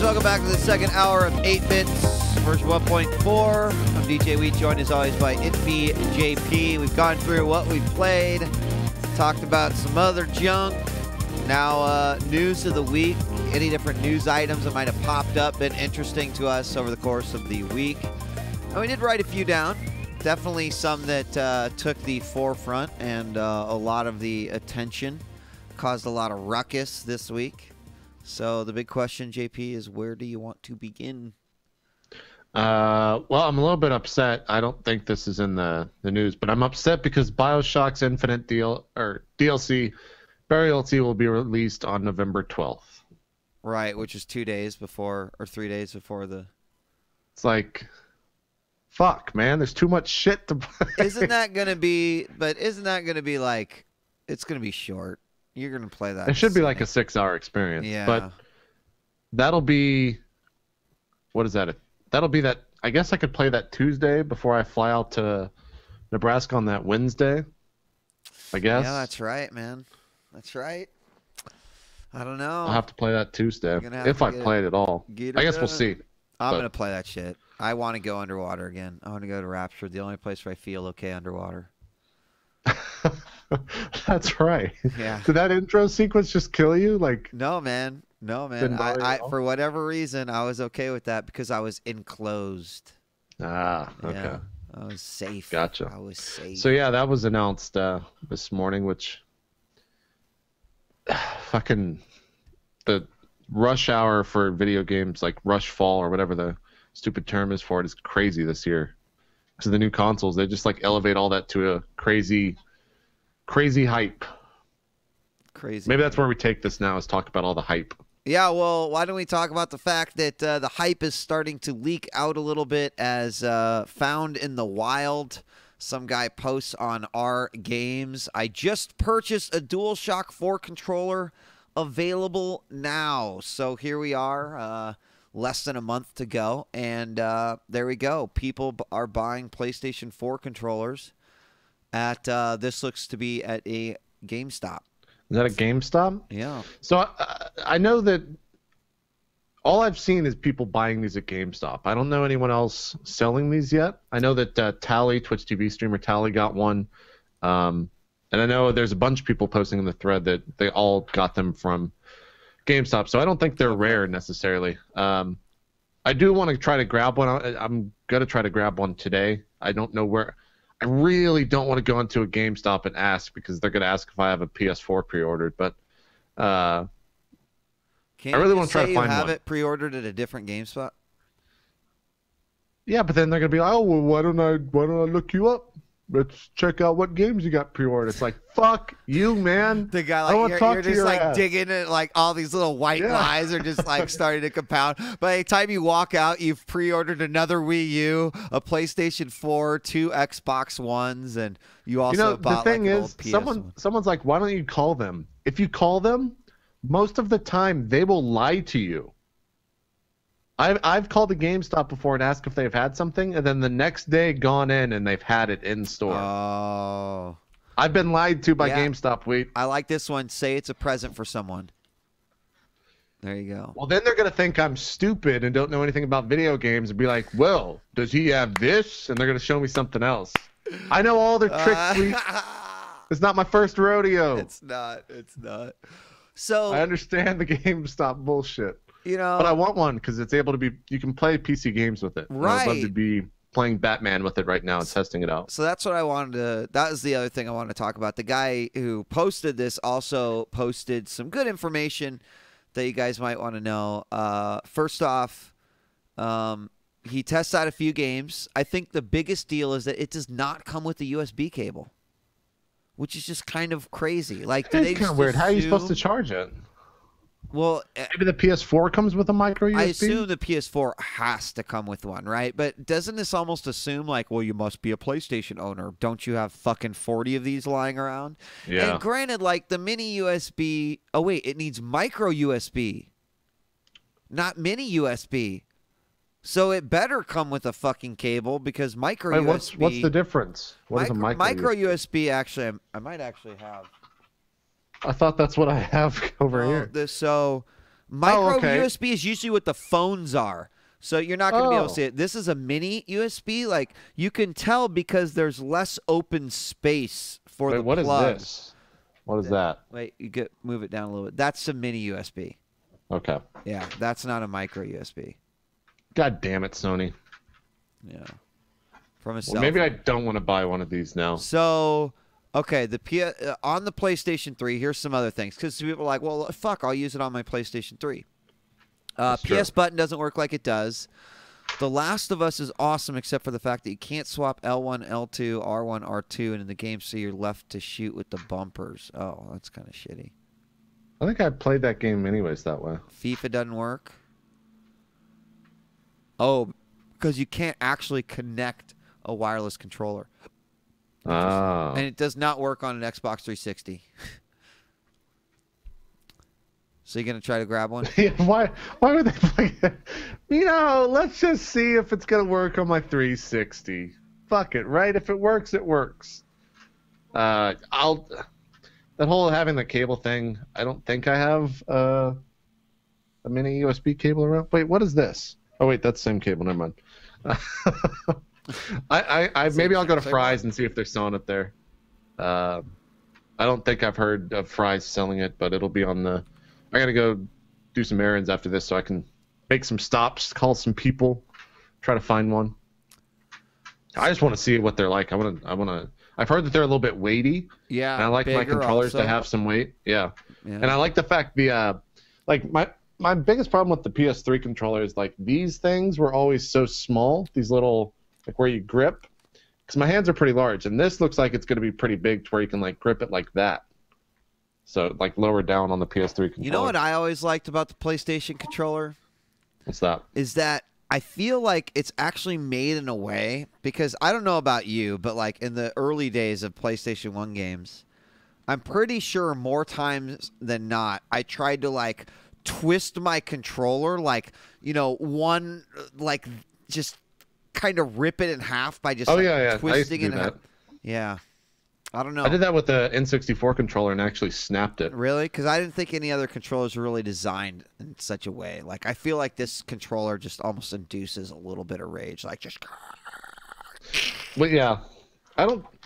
welcome back to the second hour of 8 Bits version 1.4. I'm DJ Wheat, joined as always by JP. We've gone through what we've played, talked about some other junk. Now, news of the week, any different news items that might have popped up, been interesting to us over the course of the week. And we did write a few down. Definitely some that took the forefront and a lot of the attention, caused a lot of ruckus this week. So the big question, JP, is where do you want to begin? Well, I'm a little bit upset. I don't think this is in the news, but I'm upset because BioShock's Infinite DLC Burial T will be released on November 12th. Right, which is 2 days before, or 3 days before the... It's like, fuck, man, there's too much shit to play. Isn't that going to be like, it's going to be short. You're going to play that. It should be like a 6-hour experience. Yeah. But that'll be, what is that? That'll be that, I guess I could play that Tuesday before I fly out to Nebraska on that Wednesday, I guess. Yeah, that's right, man. That's right. I don't know. I'll have to play that Tuesday, if I play it at all. I guess we'll see. I'm going to play that shit. I want to go underwater again. I want to go to Rapture, the only place where I feel okay underwater. That's right. Yeah. Did that intro sequence just kill you? Like, no, man. I for whatever reason, I was okay with that because I was enclosed. Ah, okay. Yeah, I was safe. Gotcha. I was safe. So yeah, that was announced this morning, which fucking the rush hour for video games, like rush fall or whatever the stupid term is for it, is crazy this year. Because the new consoles, they just like elevate all that to a crazy hype. Crazy. Maybe that's where we take this now, is talk about all the hype. Yeah, well, why don't we talk about the fact that the hype is starting to leak out a little bit as found in the wild. Some guy posts on our games. I just purchased a DualShock 4 controller, available now. So here we are, less than a month to go. And there we go. People are buying PlayStation 4 controllers at, this looks to be at a GameStop. Is that a GameStop? Yeah. So I know that all I've seen is people buying these at GameStop. I don't know anyone else selling these yet. I know that Tally, Twitch TV streamer Tally, got one. And I know there's a bunch of people posting in the thread that they all got them from GameStop. So I don't think they're rare necessarily. I do want to try to grab one. I'm going to try to grab one today. I don't know where. I really don't want to go into a GameStop and ask, because they're going to ask if I have a PS4 pre-ordered. But I really want to try to find one. Have it pre-ordered at a different GameSpot? Yeah, but then they're going to be like, oh, well, why don't I look you up? Let's check out what games you got pre-ordered. It's like, fuck you, man. The guy, like, you're just like digging it, like all these little white lies are just like starting to compound. By the time you walk out, you've pre-ordered another Wii U, a PlayStation 4, 2 Xbox Ones, and you also bought the thing like an is, old PS1. someone's like, why don't you call them? If you call them, most of the time they will lie to you. I've called the GameStop before and asked if they've had something, and then the next day gone in and they've had it in store. Oh. I've been lied to by GameStop, Wheat. I like this one. Say it's a present for someone. There you go. Well, then they're going to think I'm stupid and don't know anything about video games and be like, well, does he have this? And they're going to show me something else. I know all their tricks, Wheat. It's not my first rodeo. It's not. So I understand the GameStop bullshit. You know, but I want one because it's able to be. You can play PC games with it. Right. I'd love to be playing Batman with it right now and testing it out. So that's what I wanted to. That is the other thing I wanted to talk about. The guy who posted this also posted some good information that you guys might want to know. First off, he tests out a few games. I think the biggest deal is that it does not come with the USB cable, which is just kind of crazy. Like, it's kind of weird. How are you supposed to charge it? Well, maybe the PS4 comes with a micro USB? I assume the PS4 has to come with one, right? But doesn't this almost assume, like, well, you must be a PlayStation owner. Don't you have fucking 40 of these lying around? Yeah. And granted, like, the mini USB... Oh, wait, it needs micro USB, not mini USB. So it better come with a fucking cable, because micro USB... What's the difference? What is a micro USB, actually, I might actually have... I thought that's what I have over here. So Micro okay. USB is usually what the phones are. So you're not going to be able to Oh. see it. This is a mini USB. Like, you can tell because there's less open space for Wait, the what is plug. this? What is that? Wait, move it down a little bit. That's a mini USB. Okay. Yeah, that's not a micro USB. God damn it, Sony. Yeah. From a Well, cell maybe phone. I don't want to buy one of these now. So, okay, on the PlayStation 3, here's some other things. Because people are like, well, fuck, I'll use it on my PlayStation 3. That's true. PS button doesn't work like it does. The Last of Us is awesome, except for the fact that you can't swap L1, L2, R1, R2, and in the game, so you're left to shoot with the bumpers. Oh, that's kind of shitty. I think I played that game anyways that way. FIFA doesn't work. Oh, because you can't actually connect a wireless controller. Ah. And it does not work on an Xbox 360. So you're going to try to grab one? Yeah, why would they play it? Let's just see if it's going to work on my 360. Fuck it, right? If it works, it works. That whole having the cable thing, I don't think I have a mini USB cable around. Wait, what is this? Oh, wait, that's the same cable. Never mind. Maybe I'll go to Fry's and see if they're selling it there. I don't think I've heard of Fry's selling it, but it'll be on the... I gotta go do some errands after this so I can make some stops, call some people, try to find one. I just want to see what they're like. I've heard that they're a little bit weighty. Yeah. And I like my controllers to have some weight. Yeah. And I like the fact my biggest problem with the PS3 controller is like these things were always so small, these little like where you grip, because my hands are pretty large, and this looks like it's going to be pretty big to where you can like grip it like that. So like lower down on the PS3 controller. You know what I always liked about the PlayStation controller? What's that? Is that I feel like it's actually made in a way, because I don't know about you, but like in the early days of PlayStation 1 games, I'm pretty sure more times than not, I tried to like twist my controller, like, one, like just kind of rip it in half by just twisting it in half. Yeah. I don't know. I did that with the N64 controller and actually snapped it. Really? Because I didn't think any other controllers were really designed in such a way. Like, I feel like this controller just almost induces a little bit of rage. Like, just... But yeah,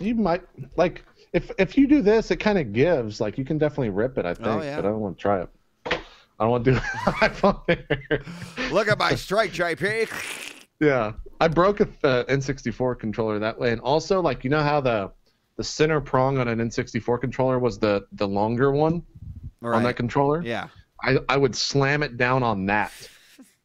you might, like, if you do this, it kind of gives. Like, you can definitely rip it, I think. Oh, yeah. But I don't want to try it. I don't want to do it. Look at my strike, JP. Yeah. I broke a N64 controller that way. And also, like, you know how the center prong on an N64 controller was the longer one on that controller? Yeah. I would slam it down on that.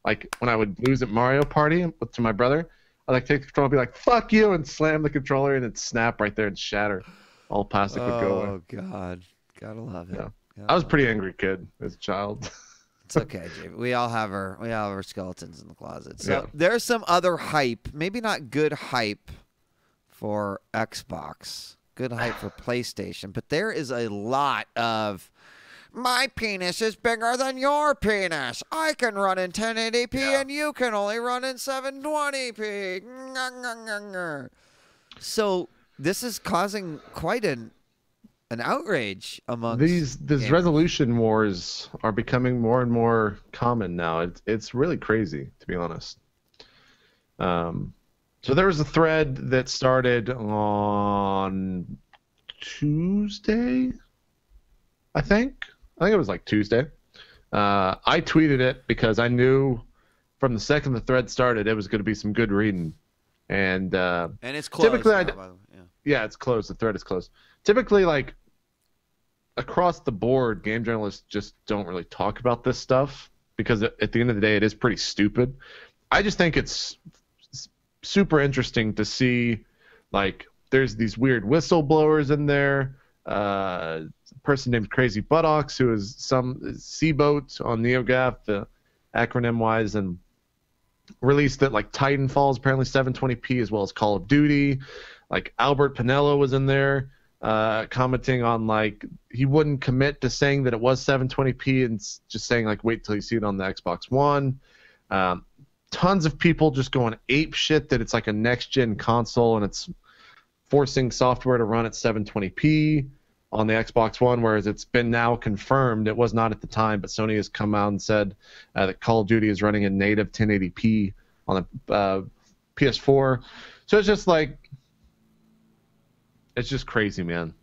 Like when I would lose at Mario Party to my brother, I'd like take the controller and be like, fuck you, and slam the controller and it'd snap right there and shatter. All plastic would go away. Oh, God. Gotta love it. Yeah. I was a pretty angry kid as a child. It's okay, JP. We all have our skeletons in the closet. So there's some other hype, maybe not good hype for Xbox. Good hype for PlayStation, but there is a lot of my penis is bigger than your penis. I can run in 1080p and you can only run in 720p. So this is causing quite an outrage among these resolution wars are becoming more and more common now. It's really crazy, to be honest. So there was a thread that started on Tuesday, I think it was like Tuesday. I tweeted it because I knew from the second the thread started it was going to be some good reading. And it's closed typically now, by the way. Yeah, it's closed. The thread is closed. Typically, like, across the board, game journalists just don't really talk about this stuff because at the end of the day, it is pretty stupid. I just think it's super interesting to see, like, there's these weird whistleblowers in there. A person named Crazy Buttocks, who is some Seaboat on NeoGAF, the acronym-wise, and released that, like, Titanfall is apparently 720p as well as Call of Duty. Like, Albert Pinello was in there commenting on, like, he wouldn't commit to saying that it was 720p and just saying, like, wait till you see it on the Xbox One. Tons of people just going ape shit that it's like a next-gen console and it's forcing software to run at 720p. on the Xbox One, whereas it's been now confirmed. It was not at the time, but Sony has come out and said that Call of Duty is running in native 1080p on the PS4. So it's just like, it's just crazy, man.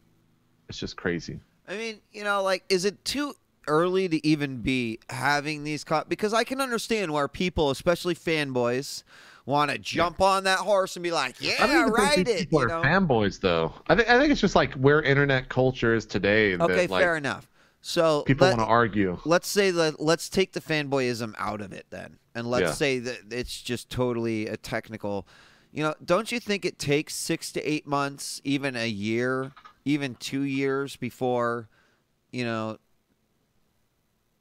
It's just crazy. I mean, like, is it too early to even be having these because I can understand where people, especially fanboys, want to jump on that horse and be like, yeah, I don't even ride think it. people are fanboys, though. I think it's just like where internet culture is today. Okay, that, like, fair enough. So people want to argue. Let's say that. Let's take the fanboyism out of it then, and let's say that it's just totally a technical. Don't you think it takes 6 to 8 months, even a year, even 2 years before,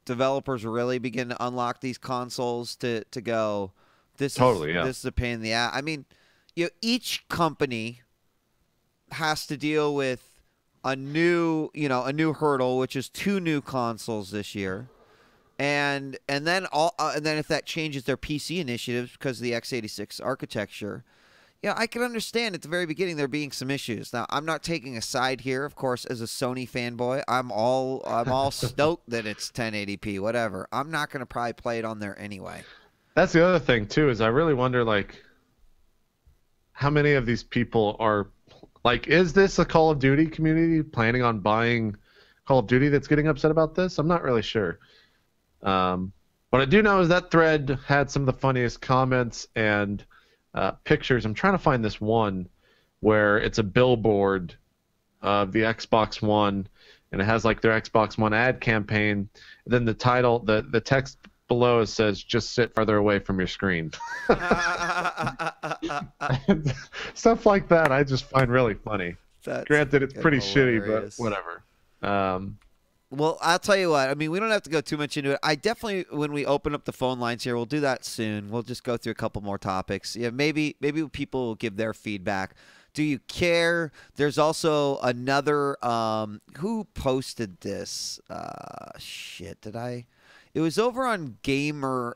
developers really begin to unlock these consoles to go? This is a pain in the ass. I mean, each company has to deal with a new hurdle, which is 2 new consoles this year, and then if that changes their PC initiatives because of the x86 architecture, I can understand at the very beginning there being some issues. Now, I'm not taking a side here, of course, as a Sony fanboy. I'm all stoked that it's 1080p, whatever. I'm not going to probably play it on there anyway. That's the other thing too, is I really wonder, like, how many of these people are, like, is this a Call of Duty community planning on buying Call of Duty that's getting upset about this? I'm not really sure. What I do know is that thread had some of the funniest comments and pictures. I'm trying to find this one where it's a billboard of the Xbox One, and it has like their Xbox One ad campaign. And then the title, the text below it says, "Just sit further away from your screen." Stuff like that I just find really funny. Granted, it's pretty hilarious. Shitty, but whatever. Well, I'll tell you what. I mean, we don't have to go too much into it. I definitely, when we open up the phone lines here, we'll do that soon. We'll just go through a couple more topics. Yeah, maybe people will give their feedback. Do you care? There's also another. Who posted this? Shit, did I? It was over on GameRant.com.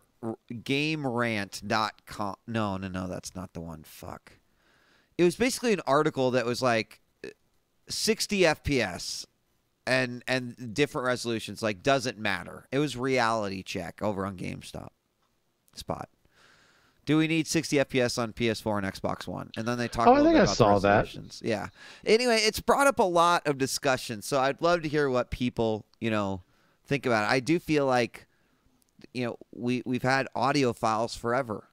No, that's not the one. Fuck. It was basically an article that was like 60 FPS. And different resolutions, like, doesn't matter. It was Reality Check over on GameStop. Spot. Do we need 60 FPS on PS4 and Xbox One? And then they talk a little bit about the resolutions. Yeah. Anyway, it's brought up a lot of discussion, so I'd love to hear what people, think about it. I do feel like, we've had audio files forever.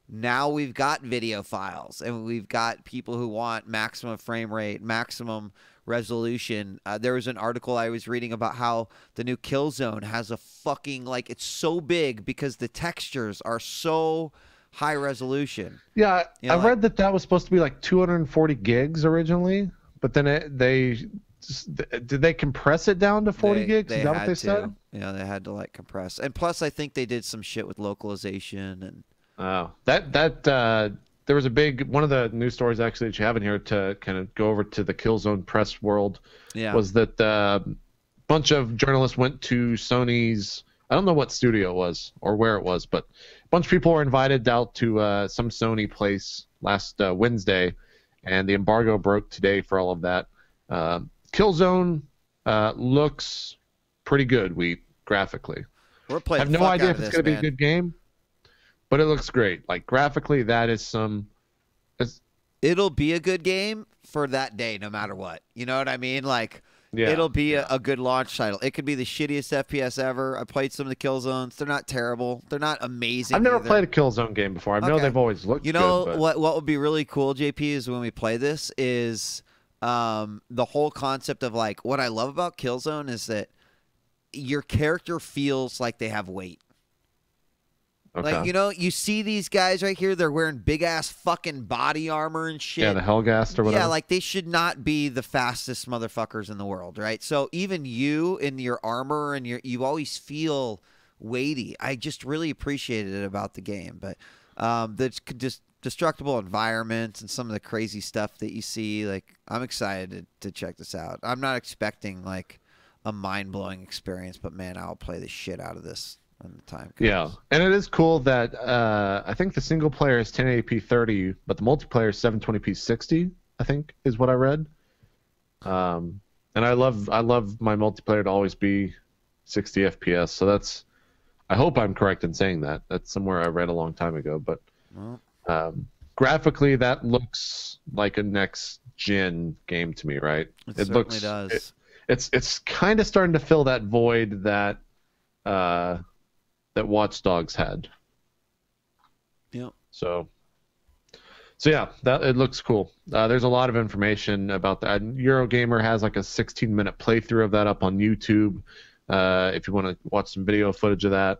Now we've got video files, and we've got people who want maximum frame rate, maximum resolution. There was an article I was reading about how the new Killzone has a fucking, like, it's so big because the textures are so high resolution. Yeah, I read that was supposed to be like 240 gigs originally, but then did they compress it down to 40 gigs? Is that what they said? Yeah, they had to, like, compress. And plus, I think they did some shit with localization and. Oh, there was a big one of the news stories actually that you have in here to kind of go over to the Killzone press world. Yeah. Was that a bunch of journalists went to Sony's, I don't know what studio it was or where it was, but a bunch of people were invited out to some Sony place last Wednesday, and the embargo broke today for all of that. Killzone looks pretty good, graphically. We're playing. I have no idea if it's going to be a good game. But it looks great. Like, graphically, that is some. It'll be a good game for that day, no matter what. You know what I mean? Like, it'll be a good launch title. It could be the shittiest FPS ever. I played some of the Killzones. They're not terrible. They're not amazing. I've never played a Killzone game before. I know they've always looked good. What would be really cool, JP, is when we play this is the whole concept of, like, what I love about Killzone is that your character feels like they have weight. Okay. Like, you see these guys right here, they're wearing big-ass fucking body armor and shit. Yeah, the Hellgast or whatever. Yeah, like, they should not be the fastest motherfuckers in the world, right? So even you in your armor and you always feel weighty. I just really appreciated it about the game. But the just destructible environments and some of the crazy stuff that you see, like, I'm excited to check this out. I'm not expecting, like, a mind-blowing experience, but, man, I'll play the shit out of this. When the time comes. Yeah, and it is cool that I think the single player is 1080p 30, but the multiplayer is 720p 60. I think is what I read. And and I love my multiplayer to always be 60 FPS. So that's, I hope I'm correct in saying that. That's somewhere I read a long time ago. But graphically, that looks like a next gen game to me, right? It certainly does. It's kind of starting to fill that void that that Watch Dogs had. Yep. So yeah, that it looks cool. There's a lot of information about that. Eurogamer has like a 16-minute playthrough of that up on YouTube. If you want to watch some video footage of that.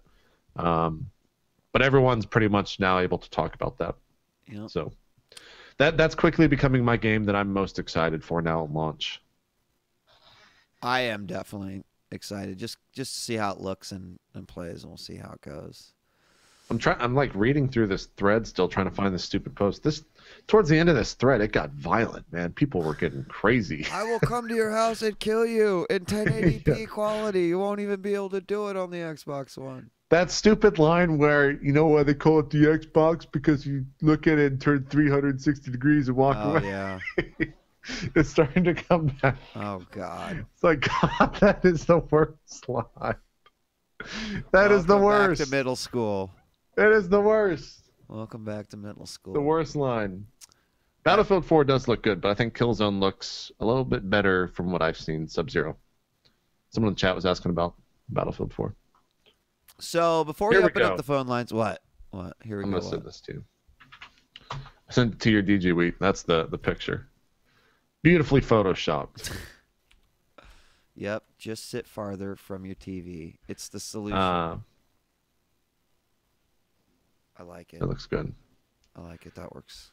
But everyone's pretty much now able to talk about that. Yep. So that's quickly becoming my game that I'm most excited for now at launch. I am definitely excited just to see how it looks and plays, and we'll see how it goes. I'm like reading through this thread still, trying to find this stupid post. Towards the end of this thread, it got violent, man. People were getting crazy. I will come to your house and kill you in 1080p Yeah. quality. You won't even be able to do it on the Xbox One. That stupid line where, you know why they call it the Xbox? Because you look at it and turn 360 degrees and walk away. Yeah. It's starting to come back. Oh, God. It's like, God, that is the worst line. That is the Welcome worst. back to middle school. It is the worst. Welcome back to middle school. The worst line. Battlefield 4 does look good, but I think Killzone looks a little bit better from what I've seen. Sub-Zero. Someone in the chat was asking about Battlefield 4. So before we Here we open go. up the phone lines, what? Here we I'm go. going to send this to you. I sent it to your DJ Wheat. That's the picture. Beautifully photoshopped. Yep. Just sit farther from your TV. It's the solution. I like it. It looks good. I like it. That works.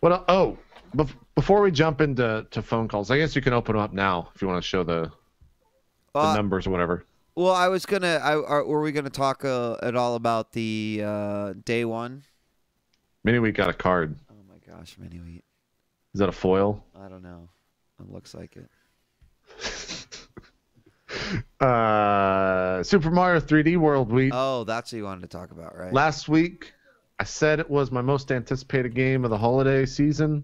What? Before we jump into phone calls, I guess you can open them up now if you want to show the numbers or whatever. Well, I was gonna. Were we gonna talk at all about the day one? Mini Wheat got a card. Oh my gosh, Mini Wheat. Is that a foil? I don't know. It looks like it. Super Mario 3D World Wheat. Oh, that's what you wanted to talk about, right? Last week, I said it was my most anticipated game of the holiday season.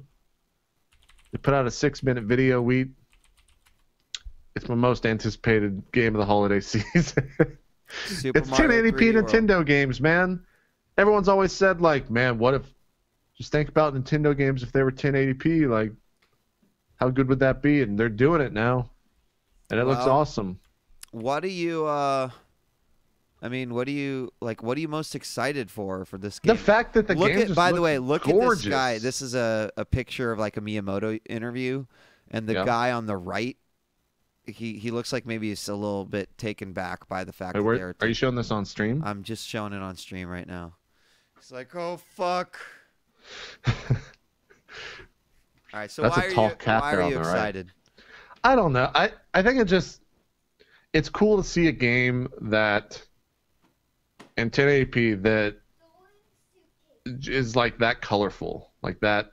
They put out a 6-minute video, Wheat. It's my most anticipated game of the holiday season. It's Mario 1080p 3D World. Nintendo games, man. Everyone's always said, like, man, what if... Just think about Nintendo games if they were 1080p. Like, how good would that be? And they're doing it now. And it looks awesome. What do you... what do you most excited for this game? The fact that the game just by the looks way, look gorgeous. at this guy. This is a picture of like a Miyamoto interview, and the guy on the right, he looks like maybe he's a little bit taken back by the fact that they're... Are you showing this on stream? I'm just showing it on stream right now. It's like, oh fuck. All right, so That's why a tall cat why there are on you the right. excited? I don't know. I think it's cool to see a game that in 1080p that is like that colorful, like that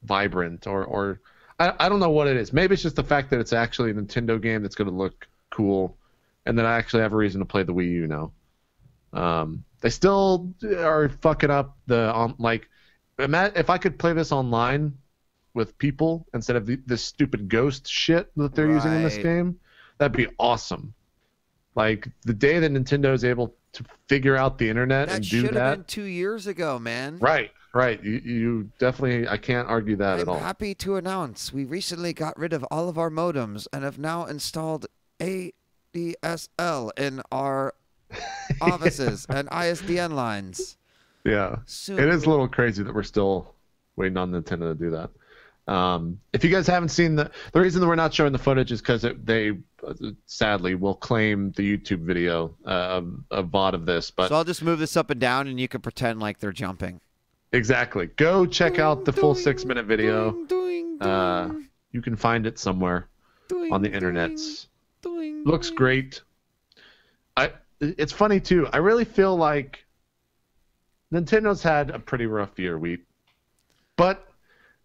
vibrant, or I don't know what it is. Maybe it's just the fact that it's actually a Nintendo game that's going to look cool, and that I actually have a reason to play the Wii U now. They still are fucking up the if I could play this online with people instead of this stupid ghost shit that they're using in this Right. game, that'd be awesome. Like the day that Nintendo is able to figure out the internet That and do should have that. been 2 years ago, man. Right. You definitely, I can't argue that at I'm all. happy to announce we recently got rid of all of our modems and have now installed ADSL in our offices and ISDN lines. Yeah. Soon It is a little crazy that we're still waiting on Nintendo to do that. If you guys haven't seen the reason that we're not showing the footage is because they sadly will claim the YouTube video a VOD of this. But So I'll just move this up and down, and you can pretend like they're jumping. exactly, go check out the full 6-minute video. Doing, doing, You can find it somewhere doing, on the doing, internets. doing, Looks doing. great. It's funny too. I really feel like Nintendo's had a pretty rough year, but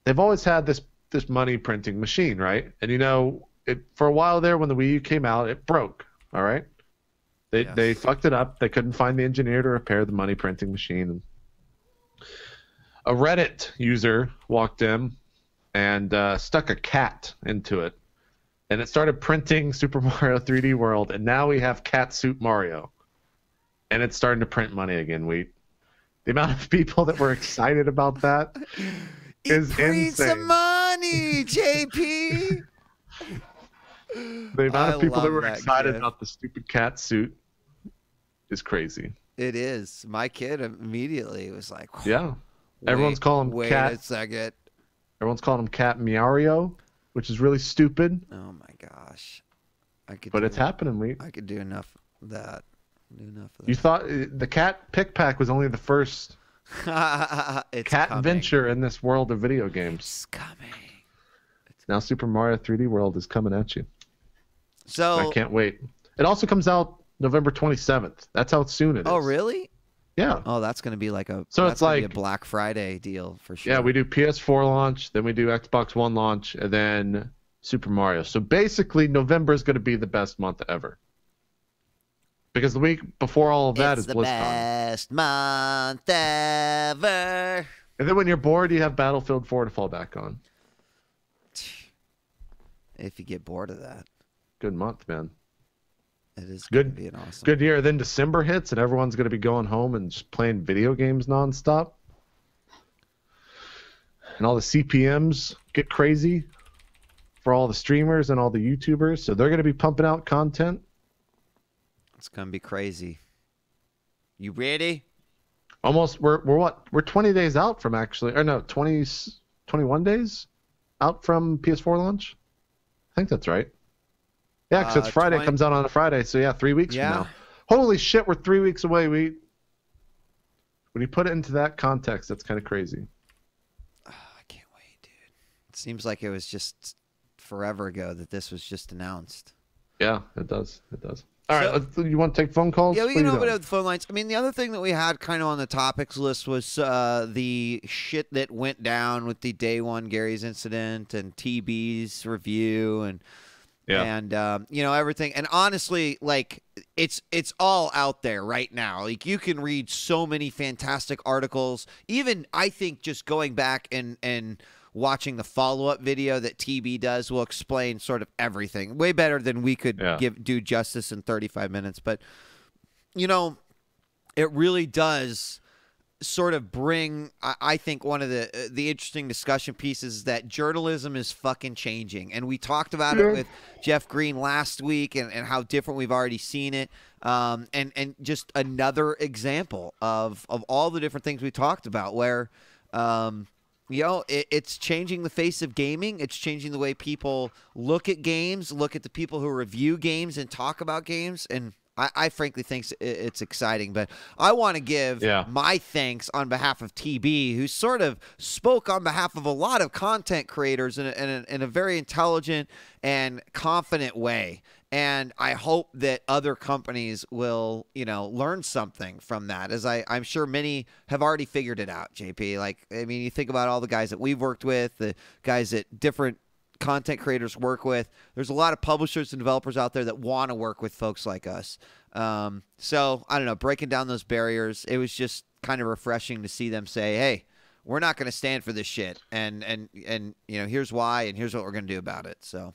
they've always had this money printing machine, right? And for a while there, when the Wii U came out, it broke. All right, they fucked it up. They couldn't find the engineer to repair the money printing machine. A Reddit user walked in and stuck a cat into it and it started printing Super Mario 3D World, and now we have Catsuit Mario, and it's starting to print money again. The amount of people that were excited about that is Print insane. some money, JP. The amount of people that were excited about the stupid cat suit is crazy. It is. My kid immediately was like, yeah. Everyone's calling him Cat. Wait a second. Everyone's calling him Cat Meowrio, which is really stupid. Oh my gosh. But it's happening. I could do enough of that. You thought the cat pick pack was only the first it's cat coming. venture in this world of video games. It's coming. Now Super Mario 3D World is coming at you. So I can't wait. It also comes out November 27th. That's how soon it is. Oh, really? Yeah. Oh, that's going to be like a it's like a Black Friday deal for sure. Yeah, we do PS4 launch, then we do Xbox One launch, and then Super Mario. So basically, November is going to be the best month ever. Because the week before all of that is BlizzCon. It's the best month ever. And then when you're bored, you have Battlefield 4 to fall back on. If you get bored of that. Good month, man. It is good. Be an awesome. Good year. Then December hits, and everyone's going to be going home and just playing video games nonstop. And all the CPMs get crazy for all the streamers and all the YouTubers. So they're going to be pumping out content. It's going to be crazy. You ready? Almost. We're what? We're 20 days out from actually. Or no, 21 days out from PS4 launch. I think that's right. Yeah, because it's Friday. 20... comes out on a Friday. So yeah, 3 weeks from now. Holy shit, we're 3 weeks away. When you put it into that context, that's kind of crazy. Oh, I can't wait, dude. It seems like it was just forever ago that this was just announced. Yeah, it does. It does. All right, you want to take phone calls? Yeah, we can open up the phone lines. I mean, the other thing that we had kind of on the topics list was the shit that went down with the Day One Gary's incident and TB's review and you know, everything. And honestly, like it's all out there right now. Like you can read so many fantastic articles. Even I think just going back and watching the follow-up video that TB does will explain sort of everything way better than we could do justice in 35 minutes. But, you know, it really does sort of bring, I think, one of the interesting discussion pieces is that journalism is fucking changing. And we talked about it with Jeff Green last week and how different we've already seen it. And just another example of all the different things we talked about where you know, it's changing the face of gaming. It's changing the way people look at games, look at the people who review games and talk about games. And I frankly think it's exciting. But I want to give my thanks on behalf of TB, who sort of spoke on behalf of a lot of content creators in a very intelligent and confident way. And I hope that other companies will, you know, learn something from that, as I'm sure many have already figured it out, JP. Like, I mean, you think about all the guys that we've worked with, the guys that different content creators work with. There's a lot of publishers and developers out there that want to work with folks like us. So, I don't know, breaking down those barriers, it was just kind of refreshing to see them say, hey, we're not going to stand for this shit. And you know, here's why, and here's what we're going to do about it. So.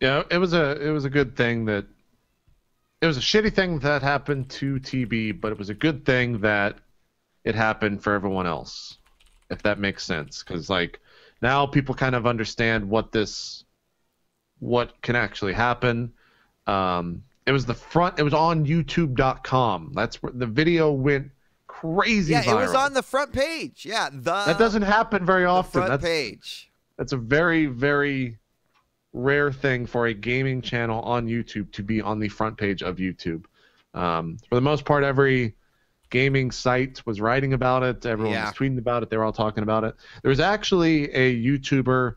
Yeah, it was a good thing that it was a shitty thing that happened to TB, but it was a good thing that it happened for everyone else, if that makes sense. Because like now people kind of understand what can actually happen. It was on YouTube.com. That's where the video went crazy. Yeah, viral. it was on the front page. Yeah, that doesn't happen very often. Front page. That's a very, very rare thing for a gaming channel on YouTube to be on the front page of YouTube. For the most part, every gaming site was writing about it. Everyone was tweeting about it. They were all talking about it. There was actually a YouTuber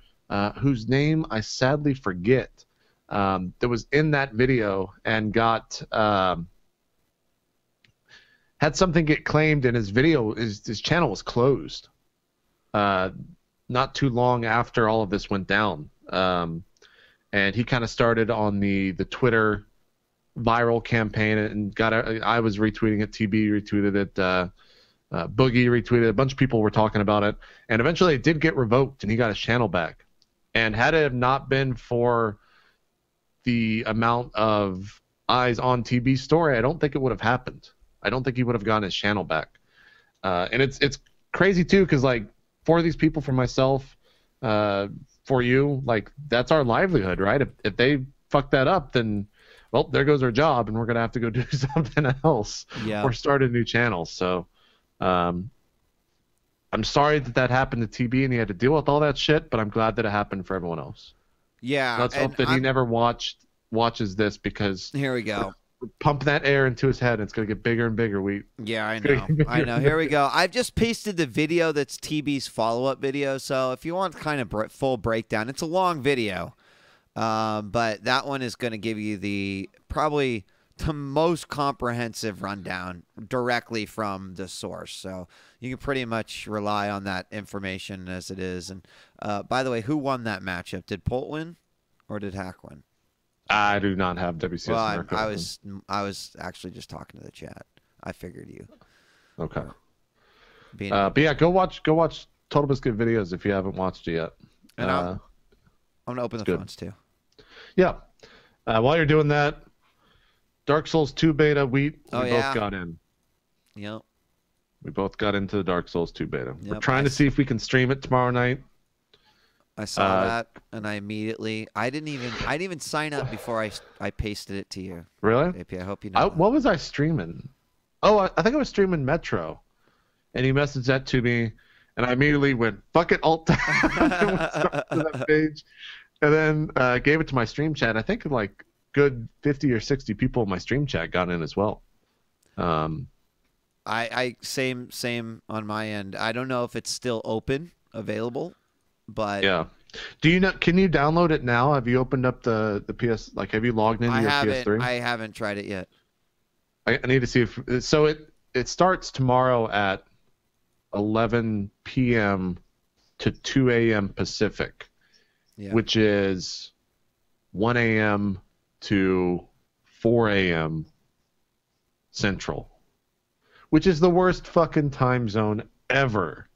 whose name I sadly forget that was in that video and got had something get claimed, and his channel was closed not too long after all of this went down. And he kind of started on the Twitter viral campaign and I was retweeting it, TB retweeted it, Boogie retweeted it, a bunch of people were talking about it, and eventually it did get revoked and he got his channel back. And had it not been for the amount of eyes on TB's story, I don't think it would have happened. I don't think he would have gotten his channel back. And it's crazy too, because like for these people, for myself, for you, like that's our livelihood, right? If they fuck that up, then well, there goes our job, and we're gonna have to go do something else or start a new channel. So, I'm sorry that happened to TB and he had to deal with all that shit, but I'm glad that it happened for everyone else. Yeah, let's hope that he never watches this, because here we go. Pump that air into his head, and it's gonna get bigger and bigger. Yeah, I know. I know. Here we go. I've just pasted the video that's TB's follow-up video. So if you want kind of full breakdown, it's a long video, but that one is going to give you probably the most comprehensive rundown directly from the source. So you can pretty much rely on that information as it is. And by the way, who won that matchup? Did Polt win or did Hack win? I do not have WCS America. I was actually just talking to the chat. I figured you. Okay. But yeah, go watch Total Biscuit videos if you haven't watched it yet. And I'm gonna open the phones too. Yeah. While you're doing that, Dark Souls 2 beta, we both got in. Yep. We both got into the Dark Souls 2 beta. Yep, We're trying to see if we can stream it tomorrow night. I saw that, and I didn't even sign up before I pasted it to you. Really? JP, I hope you know. What was I streaming? Oh, I think I was streaming Metro, and he messaged that to me, and I immediately went, fuck it, alt tab, and went to that page, and then gave it to my stream chat. I think like good 50 or 60 people in my stream chat got in as well. I same on my end. I don't know if it's still available. But yeah, can you download it now? Have you opened up the PS? Like, have you logged into your PS3? I haven't tried it yet. I need to see if so. It starts tomorrow at 11 p.m. to 2 a.m. Pacific, which is 1 a.m. to 4 a.m. Central, which is the worst fucking time zone ever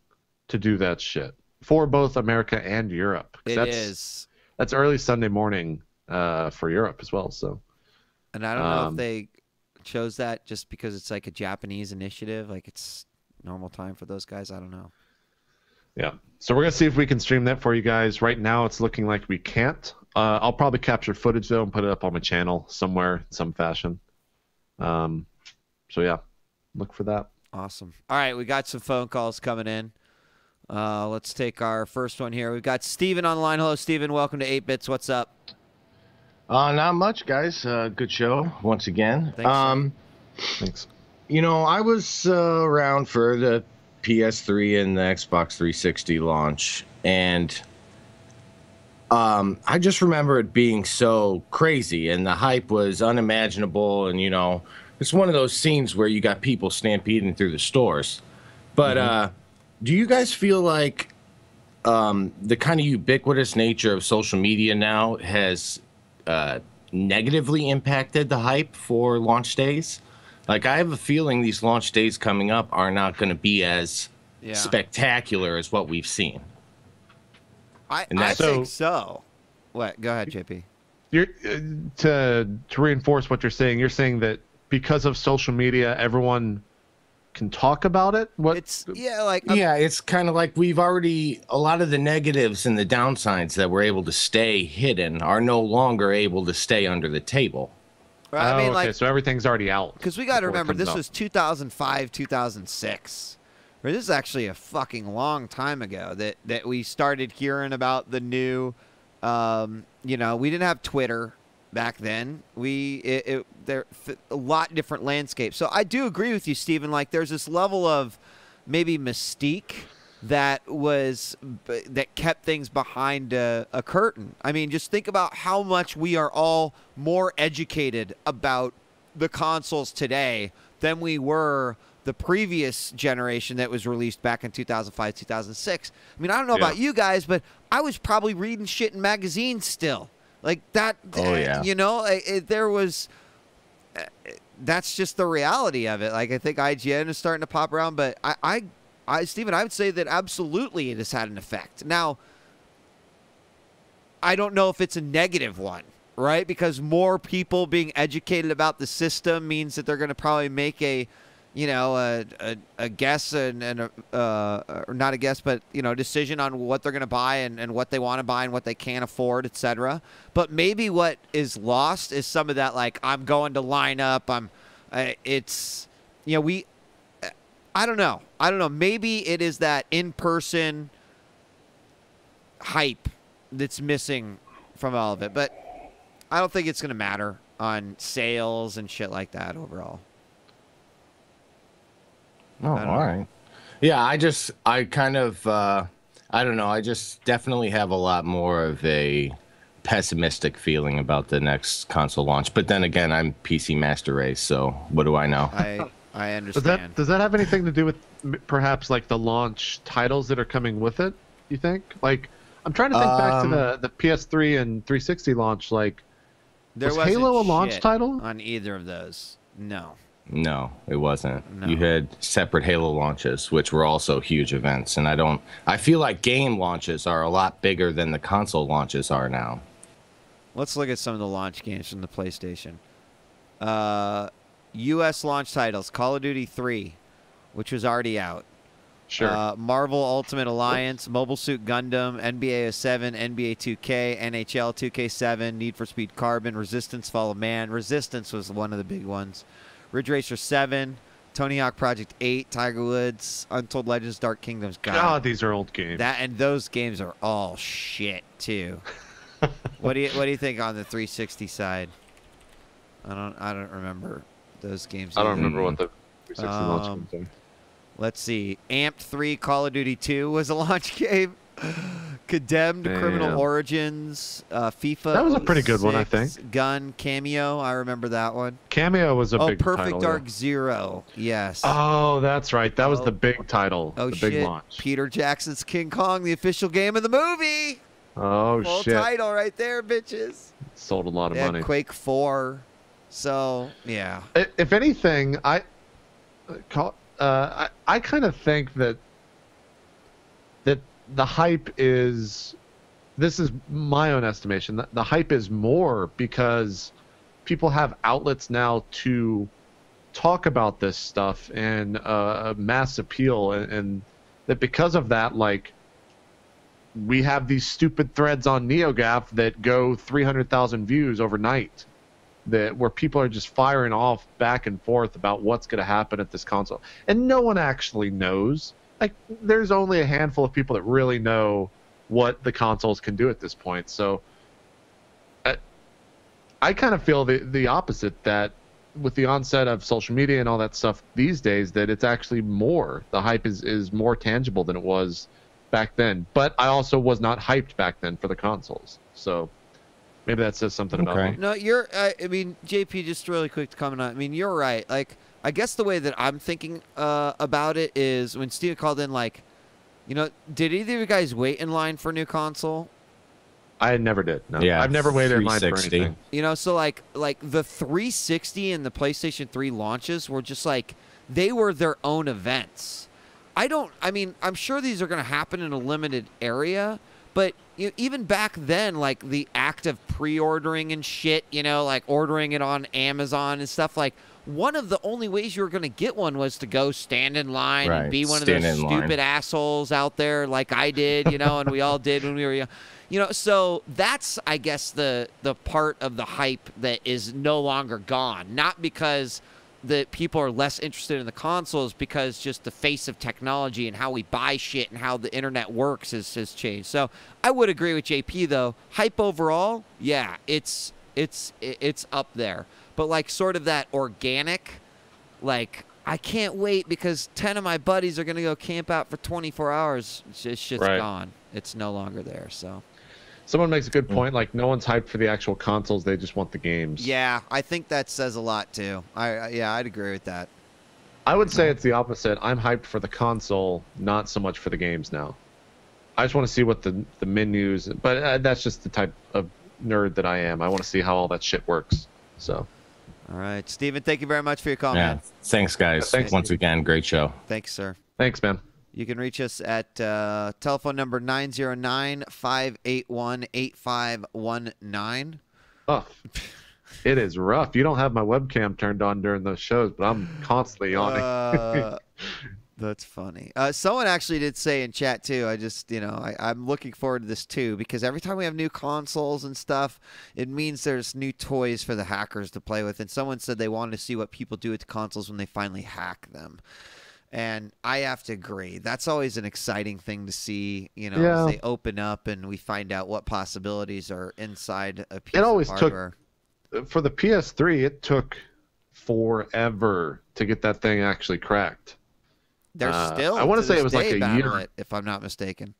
to do that shit. For both America and Europe. That's early Sunday morning for Europe as well. So, and I don't know if they chose that just because it's like a Japanese initiative, like it's normal time for those guys. I don't know. Yeah. So we're gonna see if we can stream that for you guys. Right now, it's looking like we can't. I'll probably capture footage though and put it up on my channel somewhere in some fashion. So yeah, look for that. Awesome. All right, we got some phone calls coming in. Let's take our first one here. We've got Steven on the line. Hello, Steven. Welcome to 8-Bits. What's up? Not much, guys. Good show once again. Thanks. Thanks. You know, I was around for the PS3 and the Xbox 360 launch, and I just remember it being so crazy, and the hype was unimaginable, and, you know, it's one of those scenes where you got people stampeding through the stores. But, do you guys feel like the kind of ubiquitous nature of social media now has negatively impacted the hype for launch days? Like, I have a feeling these launch days coming up are not going to be as spectacular as what we've seen. I think so. What? Go ahead, JP. You're to reinforce what you're saying that because of social media, everyone can talk about it. It's kind of like we've already, a lot of the negatives and the downsides that were able to stay hidden are no longer able to stay under the table. Right? I mean, okay, so everything's already out. Because we got to remember, this was 2005, 2006. Or this is actually a fucking long time ago that we started hearing about the new, you know, we didn't have Twitter back then. There a lot different landscape. So I do agree with you, Stephen. Like, there's this level of maybe mystique that kept things behind a curtain. I mean, just think about how much we are all more educated about the consoles today than we were the previous generation that was released back in 2005, 2006. I mean, I don't know about you guys, but I was probably reading shit in magazines still. Like that, you know, there was, that's just the reality of it. Like, I think IGN is starting to pop around, but Stephen, I would say that absolutely it has had an effect. Now, I don't know if it's a negative one. right? Because more people being educated about the system means that they're going to probably make a guess and or not a guess, but decision on what they're going to buy and what they want to buy and what they can't afford, etc. But maybe what is lost is some of that, like, I'm going to line up. I don't know. Maybe it is that in-person hype that's missing from all of it, but I don't think it's going to matter on sales and shit like that overall. Oh, all right. Yeah, I just definitely have a lot more of a pessimistic feeling about the next console launch. But then again, I'm PC Master Race, so what do I know? I understand. Does that have anything to do with perhaps like the launch titles that are coming with it? You think? Like, I'm trying to think back to the PS3 and 360 launch. Like, was Halo a launch title on either of those? No, it wasn't. No. You had separate Halo launches, which were also huge events, and I feel like game launches are a lot bigger than the console launches are now. Let's look at some of the launch games from the PlayStation. U.S. launch titles: Call of Duty 3, which was already out. Sure. Marvel Ultimate Alliance, Mobile Suit Gundam, NBA 07, NBA 2K, NHL 2K7, Need for Speed Carbon, Resistance Fall of Man. Resistance was one of the big ones. Ridge Racer 7, Tony Hawk Project 8, Tiger Woods, Untold Legends, Dark Kingdoms. God, these are old games. And those games are all shit too. What do you think on the 360 side? I don't remember those games. I don't remember what the 360 launch games are. Let's see. Amped 3 Call of Duty 2 was a launch game. Condemned, Criminal Origins, FIFA. That was a pretty good one, I think. Gun, Cameo. I remember that one. Cameo was a big Perfect title. Dark Zero. Yes. Oh, that's right. That was the big title. Oh, the shit. big launch. Peter Jackson's King Kong, the official game of the movie. Oh, Full shit. title right there, bitches. Sold a lot of money. Quake 4. So, yeah. If anything, I kind of think that the hype is, this is my own estimation, the hype is more because people have outlets now to talk about this stuff and a mass appeal, and that because of that, like, we have these stupid threads on NeoGAF that go 300,000 views overnight, where people are just firing off back and forth about what's going to happen at this console, and no one actually knows. Like, there's only a handful of people that really know what the consoles can do at this point. So I kind of feel the opposite, that with the onset of social media and all that stuff these days, that it's actually more, the hype is more tangible than it was back then. But I also was not hyped back then for the consoles. So maybe that says something about me. No, JP, just really quick to comment on, you're right. Like, I guess the way that I'm thinking about it is when Steve called in, like, did either of you guys wait in line for a new console? I never did. No. Yeah, I've never waited in line for anything. So like the 360 and the PlayStation 3 launches were just like, they were their own events. I'm sure these are going to happen in a limited area, but even back then, like, the act of pre-ordering and shit, like ordering it on Amazon and stuff, like, one of the only ways you were going to get one was to go stand in line and be one of those stupid assholes out there like I did, and we all did when we were young. So that's, I guess, the part of the hype that is no longer gone. Not because the people are less interested in the consoles, because just the face of technology and how we buy shit and how the internet works has changed. So I would agree with JP, though. Hype overall, yeah, it's up there. But, like, sort of that organic, like, I can't wait because 10 of my buddies are going to go camp out for 24 hours. It's just gone. It's no longer there, so. Someone makes a good point. Like, no one's hyped for the actual consoles. They just want the games. Yeah, I think that says a lot, too. I'd agree with that. I would say it's the opposite. I'm hyped for the console, not so much for the games now. I just want to see what the menus, but that's just the type of nerd that I am. I want to see how all that shit works. So. All right, Steven, thank you very much for your call, man. Thanks, guys. Thanks. Once again, great show. Thanks, sir. Thanks, man. You can reach us at telephone number 909-581-8519. rough. It is rough. You don't have my webcam turned on during those shows, but I'm constantly yawning. That's funny. Someone actually did say in chat too. I just, I'm looking forward to this too because every time we have new consoles and stuff, it means there's new toys for the hackers to play with. And someone said they wanted to see what people do with the consoles when they finally hack them. And I have to agree. That's always an exciting thing to see, as they open up and we find out what possibilities are inside a piece of hardware. For the PS3, it took forever to get that thing actually cracked. There's still, I want to say it was like a year, if I'm not mistaken.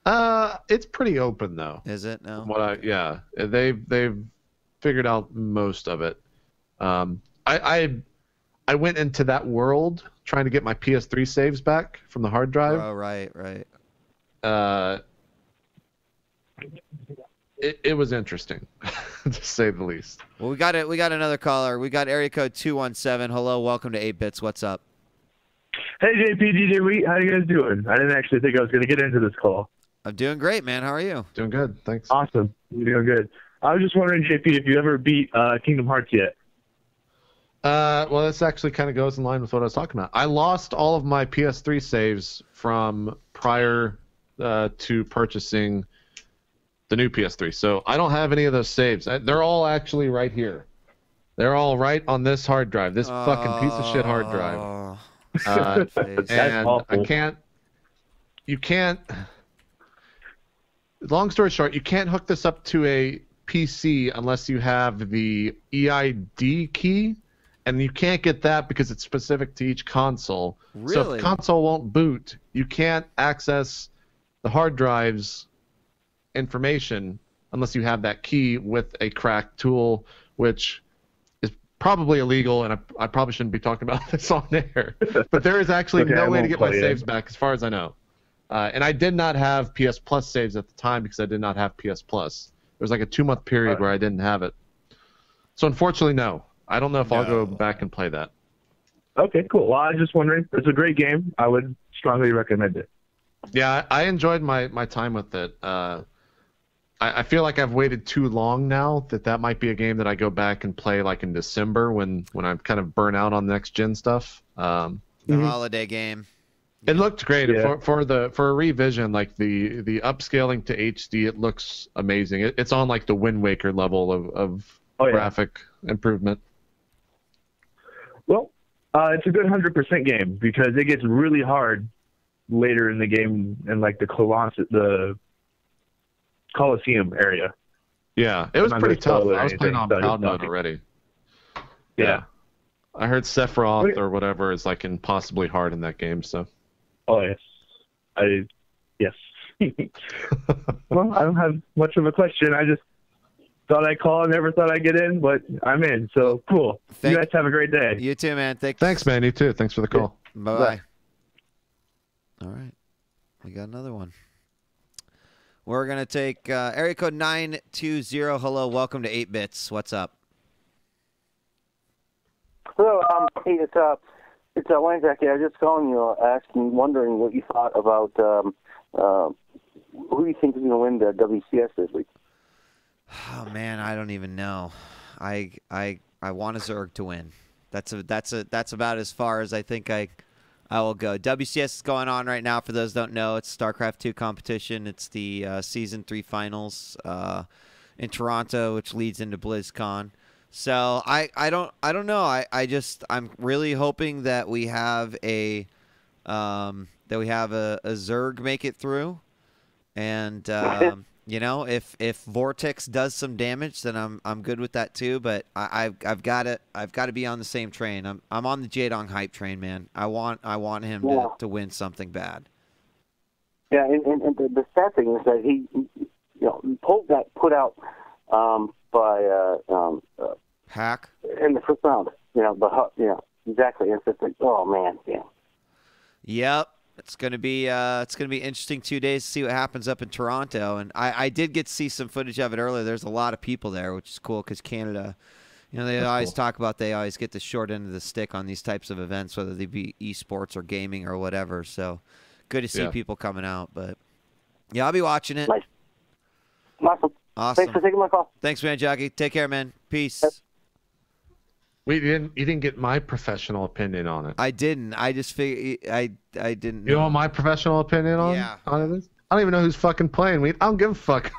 It's pretty open though. Is it? No. They've figured out most of it. I went into that world trying to get my PS3 saves back from the hard drive. Oh, right. It was interesting, to say the least. Well, we got another caller. We got area code 217. Hello, welcome to 8-Bits. What's up? Hey, JP, DJ Wheat, how you guys doing? I didn't actually think I was going to get into this call. I'm doing great, man. How are you? Doing good, thanks. Awesome. You're doing good. I was just wondering, JP, if you ever beat Kingdom Hearts yet. Well, this actually kind of goes in line with what I was talking about. I lost all of my PS3 saves from prior to purchasing the new PS3. So I don't have any of those saves. They're all actually right here. They're all right on this hard drive, this fucking piece of shit hard drive. And you can't, long story short, you can't hook this up to a PC unless you have the EID key, and you can't get that because it's specific to each console. Really? So if the console won't boot, you can't access the hard drive's information unless you have that key with a cracked tool, which is probably illegal, and I probably shouldn't be talking about this on air. But there is actually no way to get my saves back, as far as I know. And I did not have PS Plus saves at the time because I did not have PS Plus. There was like a 2-month period where I didn't have it. So unfortunately, no. I don't know if I'll go back and play that. Okay, cool. Well, I was just wondering. It's a great game. I would strongly recommend it. Yeah, I enjoyed my time with it. I feel like I've waited too long now that might be a game that I go back and play like in December when I'm kind of burnt out on next gen stuff. The holiday game. It looked great for a revision, like the upscaling to HD. It looks amazing. It's on like the Wind Waker level of graphic improvement. Well, it's a good 100% game because it gets really hard later in the game in like the Coliseum area. Yeah, it was pretty tough. I was playing on Cloud mode already. Yeah. I heard Sephiroth or whatever is like impossibly hard in that game. So. Oh yes, yes. Well, I don't have much of a question. I just thought I'd call. Never thought I'd get in, but I'm in. So cool. You guys have a great day. You too, man. Thanks, man. You too. Thanks for the call. Bye. All right, we got another one. We're gonna take area code 920. Hello, welcome to 8-Bits. What's up? Hello, hey, it's Wayne Jackie. I was just calling you, wondering what you thought about who you think is going to win the WCS this week. Oh man, I don't even know. I want a Zerg to win. That's about as far as I think I will go. WCS is going on right now. For those who don't know, it's StarCraft 2 competition. It's the Season 3 finals in Toronto, which leads into BlizzCon. So I don't know. I'm really hoping that we have a Zerg make it through, and if Vortex does some damage, then I'm good with that too. But I've got to be on the same train. I'm on the Jaedong hype train, man. I want him to win something bad. Yeah, and the sad thing is that he Pope got put out by Hack in the first round. Exactly. It's just like, oh man, yeah. Yep. It's gonna be interesting 2 days to see what happens up in Toronto, and I did get to see some footage of it earlier. There's a lot of people there, which is cool because Canada, they always talk about they always get the short end of the stick on these types of events, whether they be esports or gaming or whatever. So good to see people coming out, but yeah, I'll be watching it. Nice. Awesome. Awesome. Thanks for taking my call. Thanks, man, Jockey. Take care, man. Peace. Wait, you didn't get my professional opinion on it. I didn't. I just figured I didn't know. You know what my professional opinion on it is? I don't even know who's fucking playing. I don't give a fuck.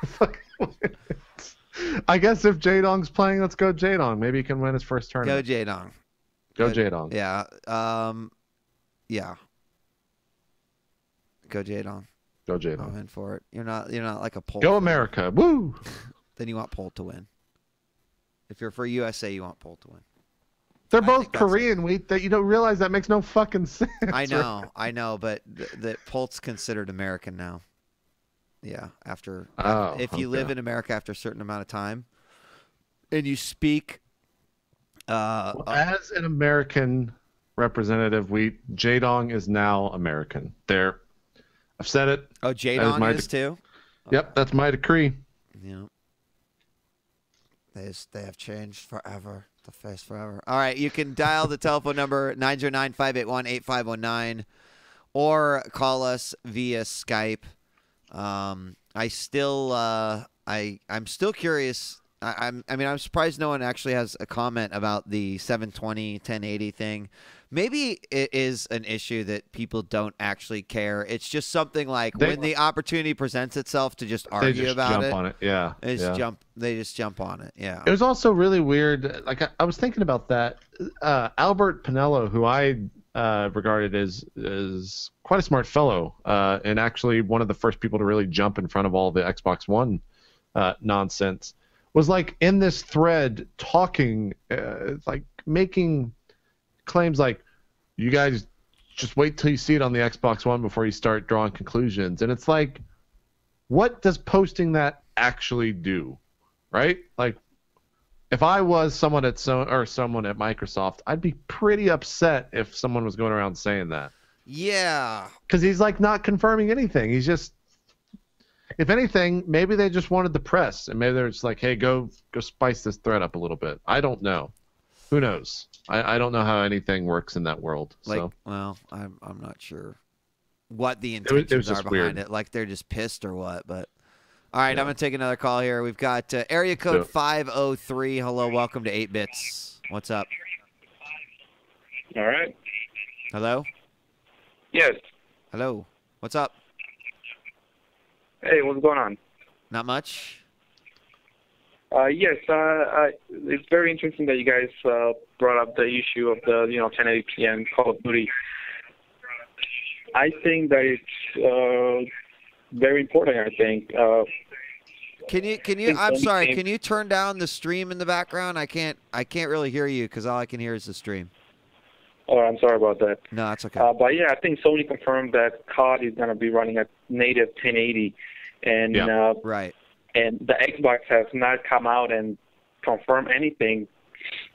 I guess if Jaedong's playing, let's go Jaedong. Maybe he can win his first Go tournament. Jaedong. Go Jaedong. Yeah. Yeah. Go Jaedong. Go I'm Jaedong. in for it. You're not like a Polt. Go America. Woo! Then you want Polt to win. If you're for USA, you want Polt to win. They're I both think that's Korean. That you don't realize that makes no fucking sense. I know, but the Polt's considered American now. Yeah, after Oh, if you live okay. in America after a certain amount of time, and you speak, Well, as an American representative, Jaedong is now American. There, I've said it. oh, That is Jaedong my is too. Yep, that's my decree. Yeah. They have changed forever. The face forever. All right, you can dial the telephone number 909-581-8519 or call us via Skype. I'm still curious. I mean, I'm surprised no one actually has a comment about the 720 1080 thing. Maybe it is an issue that people don't actually care. It's just something like when the opportunity presents itself to just They argue just about jump it. on it. Yeah. They yeah. just jump on it. Yeah. It was also really weird. Like I was thinking about that. Albert Pinello, who I regarded as quite a smart fellow, and actually one of the first people to really jump in front of all the Xbox One nonsense, was like in this thread talking, like making claims like, you guys just wait till you see it on the Xbox One before you start drawing conclusions. And it's like, what does posting that actually do? Right? Like, if I was someone at someone at Microsoft, I'd be pretty upset if someone was going around saying that. Yeah. Because he's like not confirming anything. He's just, if anything, maybe they just wanted the press, and maybe they're just like, hey, go spice this thread up a little bit. I don't know. Who knows? I don't know how anything works in that world. Like, So well, I'm not sure what the intentions just are behind weird. it. Like they're just pissed or what. But all right, Yeah. I'm gonna take another call here. We've got area code 503. Hello, welcome to 8 Bits. What's up? All right. Hello. Yes. Hello. What's up? Hey, what's going on? Not much. Yes. It's very interesting that you guys brought up the issue of the 1080 PM Call of Duty. I think that it's very important. I think. Can you? I'm sorry. Can you turn down the stream in the background? I can't really hear you because all I can hear is the stream. Oh, I'm sorry about that. No, that's okay. But yeah, I think Sony confirmed that COD is going to be running at native 1080, and Yeah. Right. and the Xbox has not come out and confirmed anything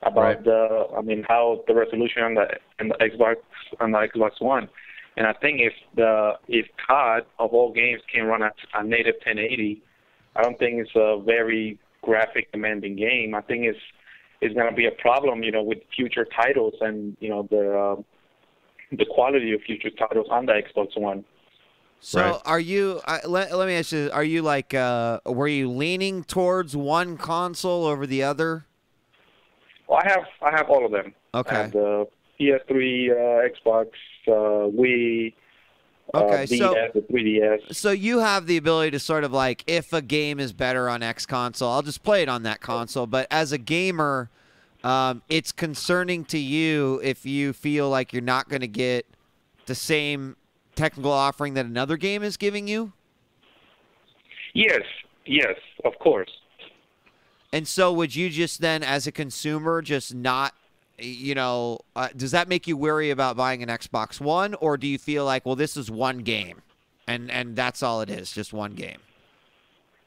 about Right. how the resolution on the Xbox One. And I think if COD of all games can run at a native 1080, I don't think it's a very graphic demanding game. I think it's going to be a problem, with future titles and the quality of future titles on the Xbox One. So Right. are you? Let me ask you. Are you like? Were you leaning towards one console over the other? Well, I have all of them. Okay. I have the PS3, Xbox, Wii, Okay, so- DS, the 3DS. So you have the ability to sort of like, if a game is better on X console, I'll just play it on that console. But as a gamer, it's concerning to you if you feel like you're not going to get the same technical offering that another game is giving you. Yes, of course. And so would you just then, as a consumer, just not, does that make you worry about buying an Xbox One? Or do you feel like, well, this is one game and that's all it is, just one game?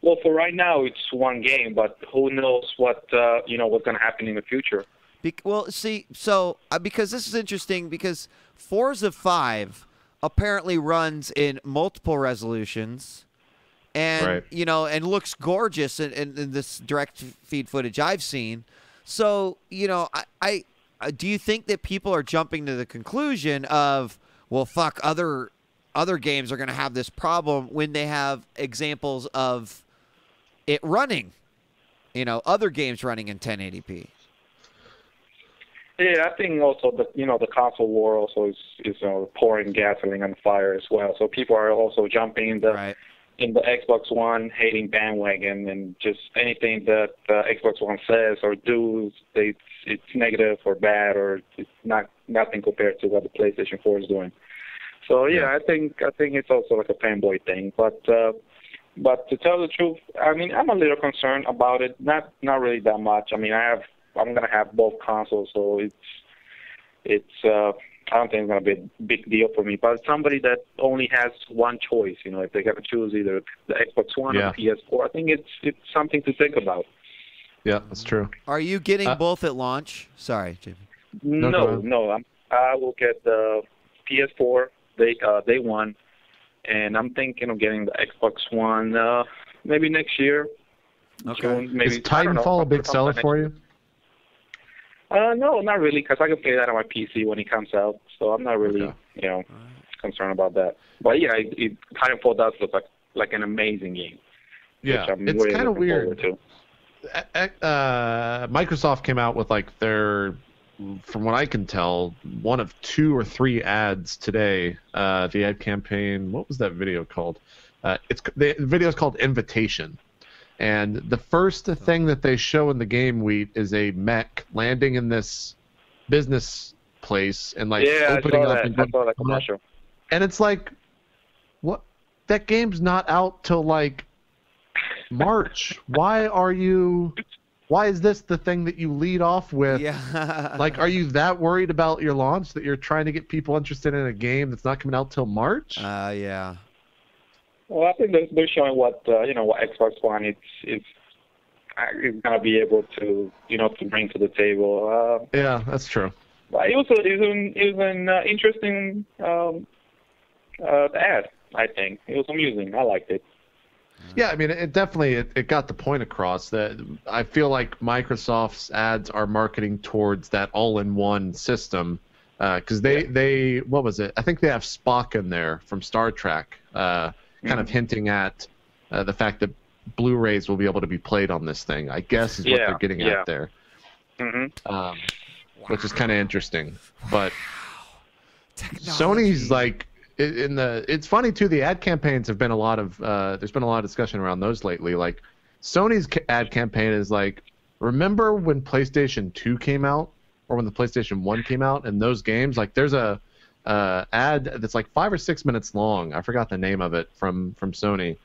Well, for right now, it's one game, but who knows what's going to happen in the future. Because this is interesting because Forza 5 apparently runs in multiple resolutions and, Right. And looks gorgeous in this direct feed footage I've seen. So, I do you think that people are jumping to the conclusion of, well, fuck, other games are going to have this problem when they have examples of it running, other games running in 1080p. Yeah, I think also the console war also is pouring gasoline on the fire as well. So people are also jumping in the Xbox One hating bandwagon, and just anything that Xbox One says or does, it's negative or bad, or it's nothing compared to what the PlayStation 4 is doing. So I think it's also like a fanboy thing. But to tell the truth, I mean, I'm a little concerned about it. Not really that much. I mean, I'm gonna have both consoles, so it's I don't think it's gonna be a big deal for me. But somebody that only has one choice, if they got to choose either the Xbox One or the PS4, I think it's something to think about. Yeah, that's true. Are you getting both at launch? Sorry, Jimmy. No. I will get the PS4 day one, and I'm thinking of getting the Xbox One maybe next year. Okay. June, maybe. Is Titanfall a big seller for you? No, not really, because I can play that on my PC when it comes out, so I'm not really, concerned about that. But yeah, Titanfall does look like an amazing game. Yeah, which I'm it's really kind of weird. To. Microsoft came out with like their, from what I can tell, one of 2 or 3 ads today. The ad campaign. What was that video called? The video is called Invitation. And the first thing that they show in the game, Wheat, is a mech landing in this business place and opening up. I saw that commercial. And it's like, what? That game's not out till like March. Why is this the thing that you lead off with? Yeah. Like, are you that worried about your launch that you're trying to get people interested in a game that's not coming out till March? Yeah. Well, I think they're showing what what Xbox One is gonna be able to to bring to the table. Yeah, that's true. But it was an interesting ad. I think it was amusing. I liked it. Yeah, I mean, it definitely it got the point across that I feel like Microsoft's ads are marketing towards that all-in-one system because they what was it? I think they have Spock in there from Star Trek. Kind of hinting at the fact that Blu-rays will be able to be played on this thing, I guess is what they're getting at there. Which is kind of interesting. But Sony's like, it's funny too, the ad campaigns have been a lot of, there's been a lot of discussion around those lately. Like, Sony's ad campaign is like, remember when PlayStation 2 came out? Or when the PlayStation 1 came out? And those games, like, there's a ad that's like 5 or 6 minutes long. I forgot the name of it from Sony,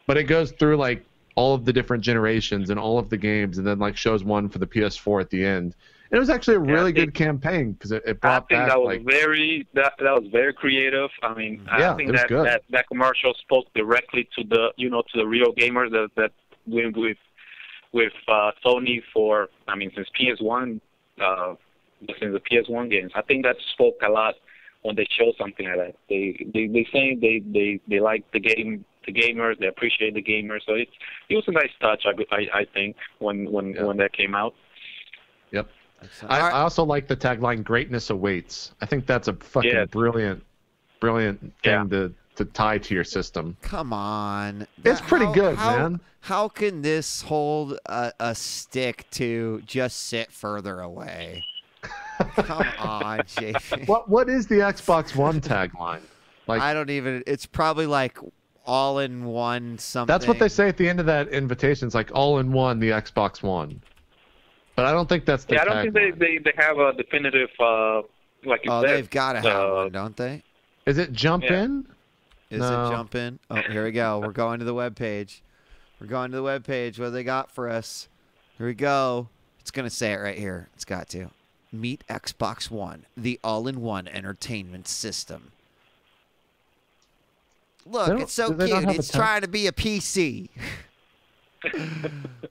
but it goes through like all of the different generations and all of the games, and then like shows one for the PS4 at the end. And it was actually a really good campaign because it brought back. That was very creative. I mean, I think that commercial spoke directly to the to the real gamers that went with Sony for since PS1 since the PS1 games. I think that spoke a lot. When they show something like that, they say they like the game, the gamers, they appreciate the gamers. So it was a nice touch, I think, when that came out. Yep. I also like the tagline "Greatness awaits." I think that's a fucking brilliant thing to tie to your system. Come on, it's pretty good, man. How can this hold a stick to just sit further away? Come on, JP. What is the Xbox One tagline? Like, I don't even. It's probably like all in one something. That's what they say at the end of that invitation. It's like all in one, the Xbox One. But I don't think that's the. I don't think they have a definitive like. They've got to have one, don't they? Is it Jump In? Is it Jump In? Oh, here we go. We're going to the webpage. We're going to the webpage. What do they got for us? Here we go. It's gonna say it right here. It's got to. Meet Xbox One, the all-in-one entertainment system. Look, it's so cute. It's trying to be a PC.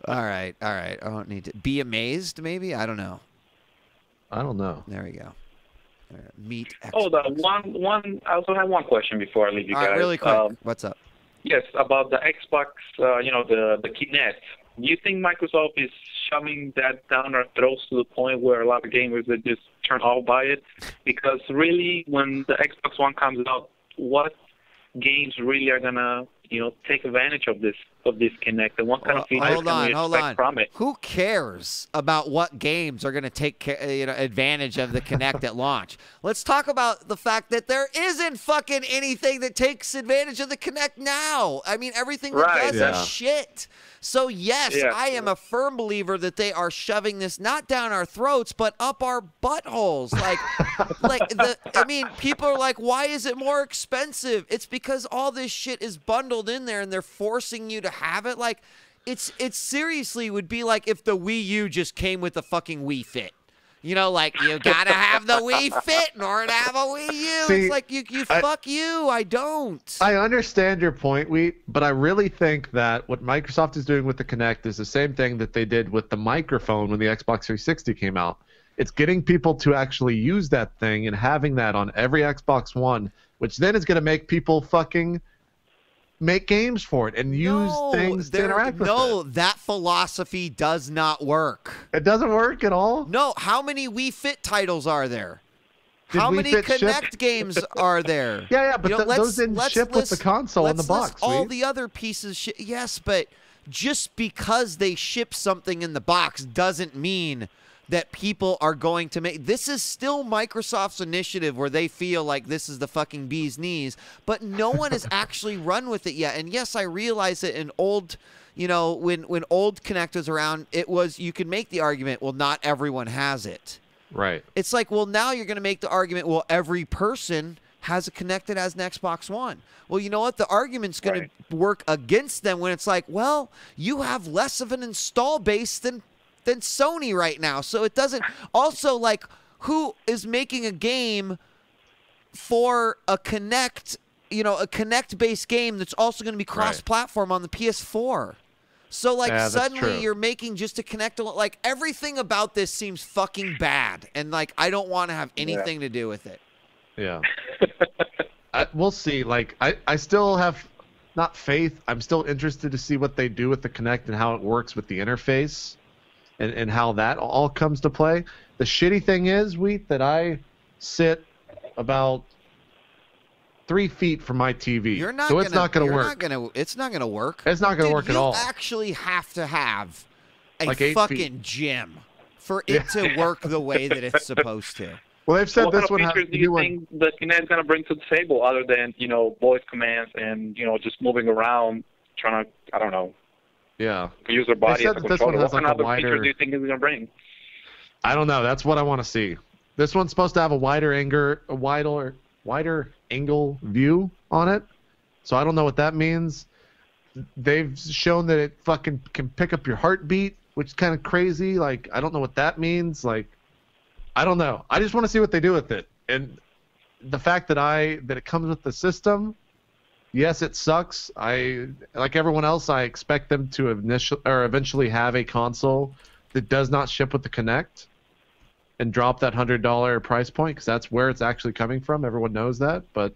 All right. I don't need to be amazed. Maybe I don't know. There we go. Meet Xbox. Oh, one. I also have one question before I leave you guys. All right, really quick. What's up? Yes, about the Xbox. The Kinect. Do you think Microsoft is shoving that down our throats to the point where a lot of gamers are just turn off by it? Because really, when the Xbox One comes out, what games really are gonna take advantage of this of this Kinect, and what kind of features can we expect from it? Who cares about what games are going to take advantage of the Kinect at launch? Let's talk about the fact that there isn't fucking anything that takes advantage of the Kinect now. I mean, everything that does is shit. So, yes, I am a firm believer that they are shoving this not down our throats, but up our buttholes. I mean, people are like, why is it more expensive? It's because all this shit is bundled in there, and they're forcing you to have it. Like, it seriously would be like if the Wii U just came with the fucking Wii Fit. You know, like, you gotta have the Wii Fit in order to have a Wii U. See, it's like, fuck you. I don't. I understand your point, but I really think that what Microsoft is doing with the Kinect is the same thing that they did with the microphone when the Xbox 360 came out. It's getting people to actually use that thing and having that on every Xbox One, which then is going to make people fucking make games for it and use things to interact with it. No, that philosophy does not work. It doesn't work at all? No, how many Wii Fit titles are there? How many Kinect games are there? Yeah, but those didn't ship with the console in the box. All the other pieces, yes, but just because they ship something in the box doesn't mean that people are going to make. This is still Microsoft's initiative where they feel like this is the fucking bee's knees, but no one has actually run with it yet. And yes, I realize that in old, when old Kinect was around, you could make the argument, well, not everyone has it. Right. It's like, well, now you're going to make the argument, well, every person has a Kinect that has an Xbox One. Well, you know what? The argument's going to work against them when it's like, well, you have less of an install base than Sony right now. So it doesn't. Also, like, who is making a game for a Kinect, a Kinect-based game that's also going to be cross-platform on the PS4? So, like, suddenly you're making just a Kinect. Like, everything about this seems fucking bad. And, like, I don't want to have anything to do with it. Yeah. We'll see. Like, I still have not faith. I'm still interested to see what they do with the Kinect and how it works with the interface. And how that all comes to play. The shitty thing is, that I sit about 3 feet from my TV. It's not going to work. It's not going to work. It's not going to work at all. You actually have to have a like fucking gym for it to work the way that it's supposed to. Well, they've said this one has to do you think the Kinect is going to bring to the table other than, voice commands and, just moving around, trying to, I don't know. Yeah. Use their body as a controller. What kind of other features do you think it's going to bring? I don't know. That's what I want to see. This one's supposed to have a wider angle view on it. So I don't know what that means. They've shown that it fucking can pick up your heartbeat, which is kind of crazy. Like, I don't know what that means. Like, I don't know. I just want to see what they do with it. And the fact that it comes with the system, yes, it sucks. Like everyone else, I expect them to eventually have a console that does not ship with the Kinect and drop that $100 price point, because that's where it's actually coming from. Everyone knows that, but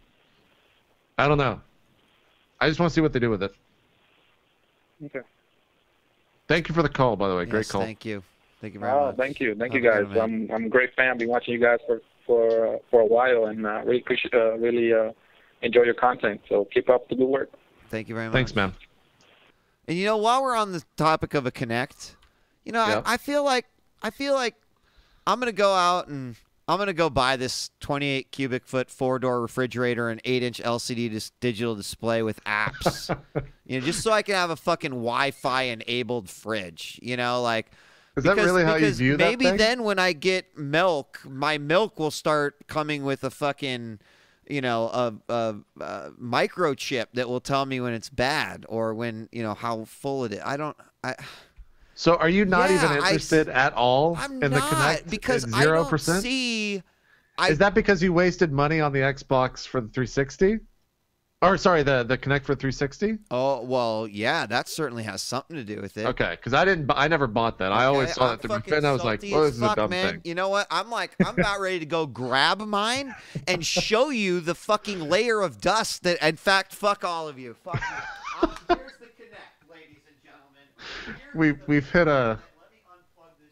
I don't know. I just want to see what they do with it. Okay. Thank you for the call, by the way. Great call. Thank you. Thank you very much. Thank you, guys. I'm a great fan. I've been watching you guys for a while, and really appreciate enjoy your content. So keep up the good work. Thank you very much. Thanks, man. And while we're on the topic of a Kinect, I feel like I'm gonna go out and I'm gonna go buy this 28 cubic foot 4-door refrigerator and 8-inch LCD digital display with apps. Just so I can have a fucking Wi-Fi enabled fridge. Is that really how you view that thing? Maybe then when I get milk, my milk will start coming with a fucking a microchip that will tell me when it's bad or when, how full it is. So are you not even interested at all in the Kinect? Because 0%? I don't see. Is that because you wasted money on the Xbox for the 360? Or sorry, the Kinect for 360? Oh, well, yeah, that certainly has something to do with it. Okay, because I never bought that. I always saw that to be fit, and I was like, well, this is a dumb thing. You know what? I'm about ready to go grab mine and show you the fucking layer of dust that, in fact, fuck all of you. Fuck you. Here's the Kinect, ladies and gentlemen. We've hit a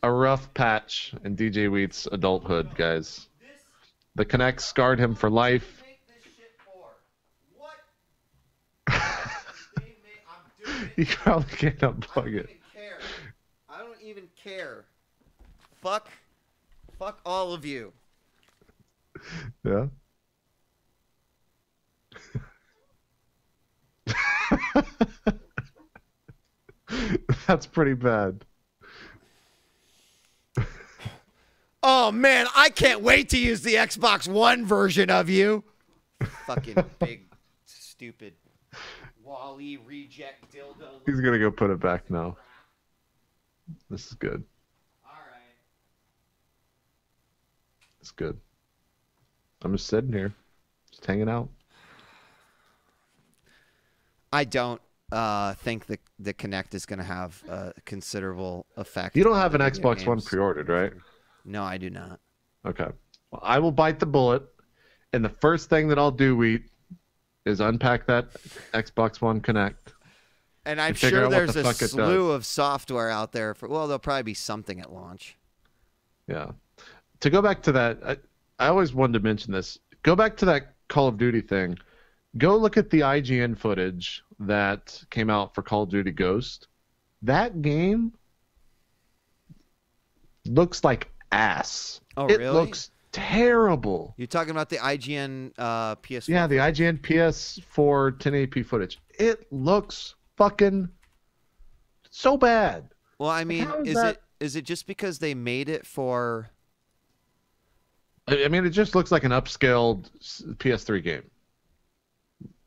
rough patch in DJ Wheat's adulthood, guys. The Kinect scarred him for life. You probably can't unplug it. I don't even care. Fuck all of you. Yeah. That's pretty bad. Oh man, I can't wait to use the Xbox One version of you. Fucking big, stupid Wally reject dildo. He's gonna go put it back now. This is good. Alright. It's good. I'm just sitting here, just hanging out. I don't think the Kinect is going to have a considerable effect. You don't have an on Xbox video One games. pre-ordered, right? No, I do not. Okay. Well, I will bite the bullet, and the first thing that I'll do, is unpack that Xbox One Kinect. And I'm figure sure out what there's the a fuck it slew does. of software out there for. Well, there'll probably be something at launch. Yeah. To go back to that, I always wanted to mention this. Go back to that Call of Duty thing. Go look at the IGN footage that came out for Call of Duty Ghost. That game looks like ass. Oh, it really? looks terrible. You're talking about the IGN PS4? Yeah, the IGN PS4 1080p footage. It looks fucking so bad. Well, I mean, How is is that- it just because they made it for? I mean, it just looks like an upscaled PS3 game.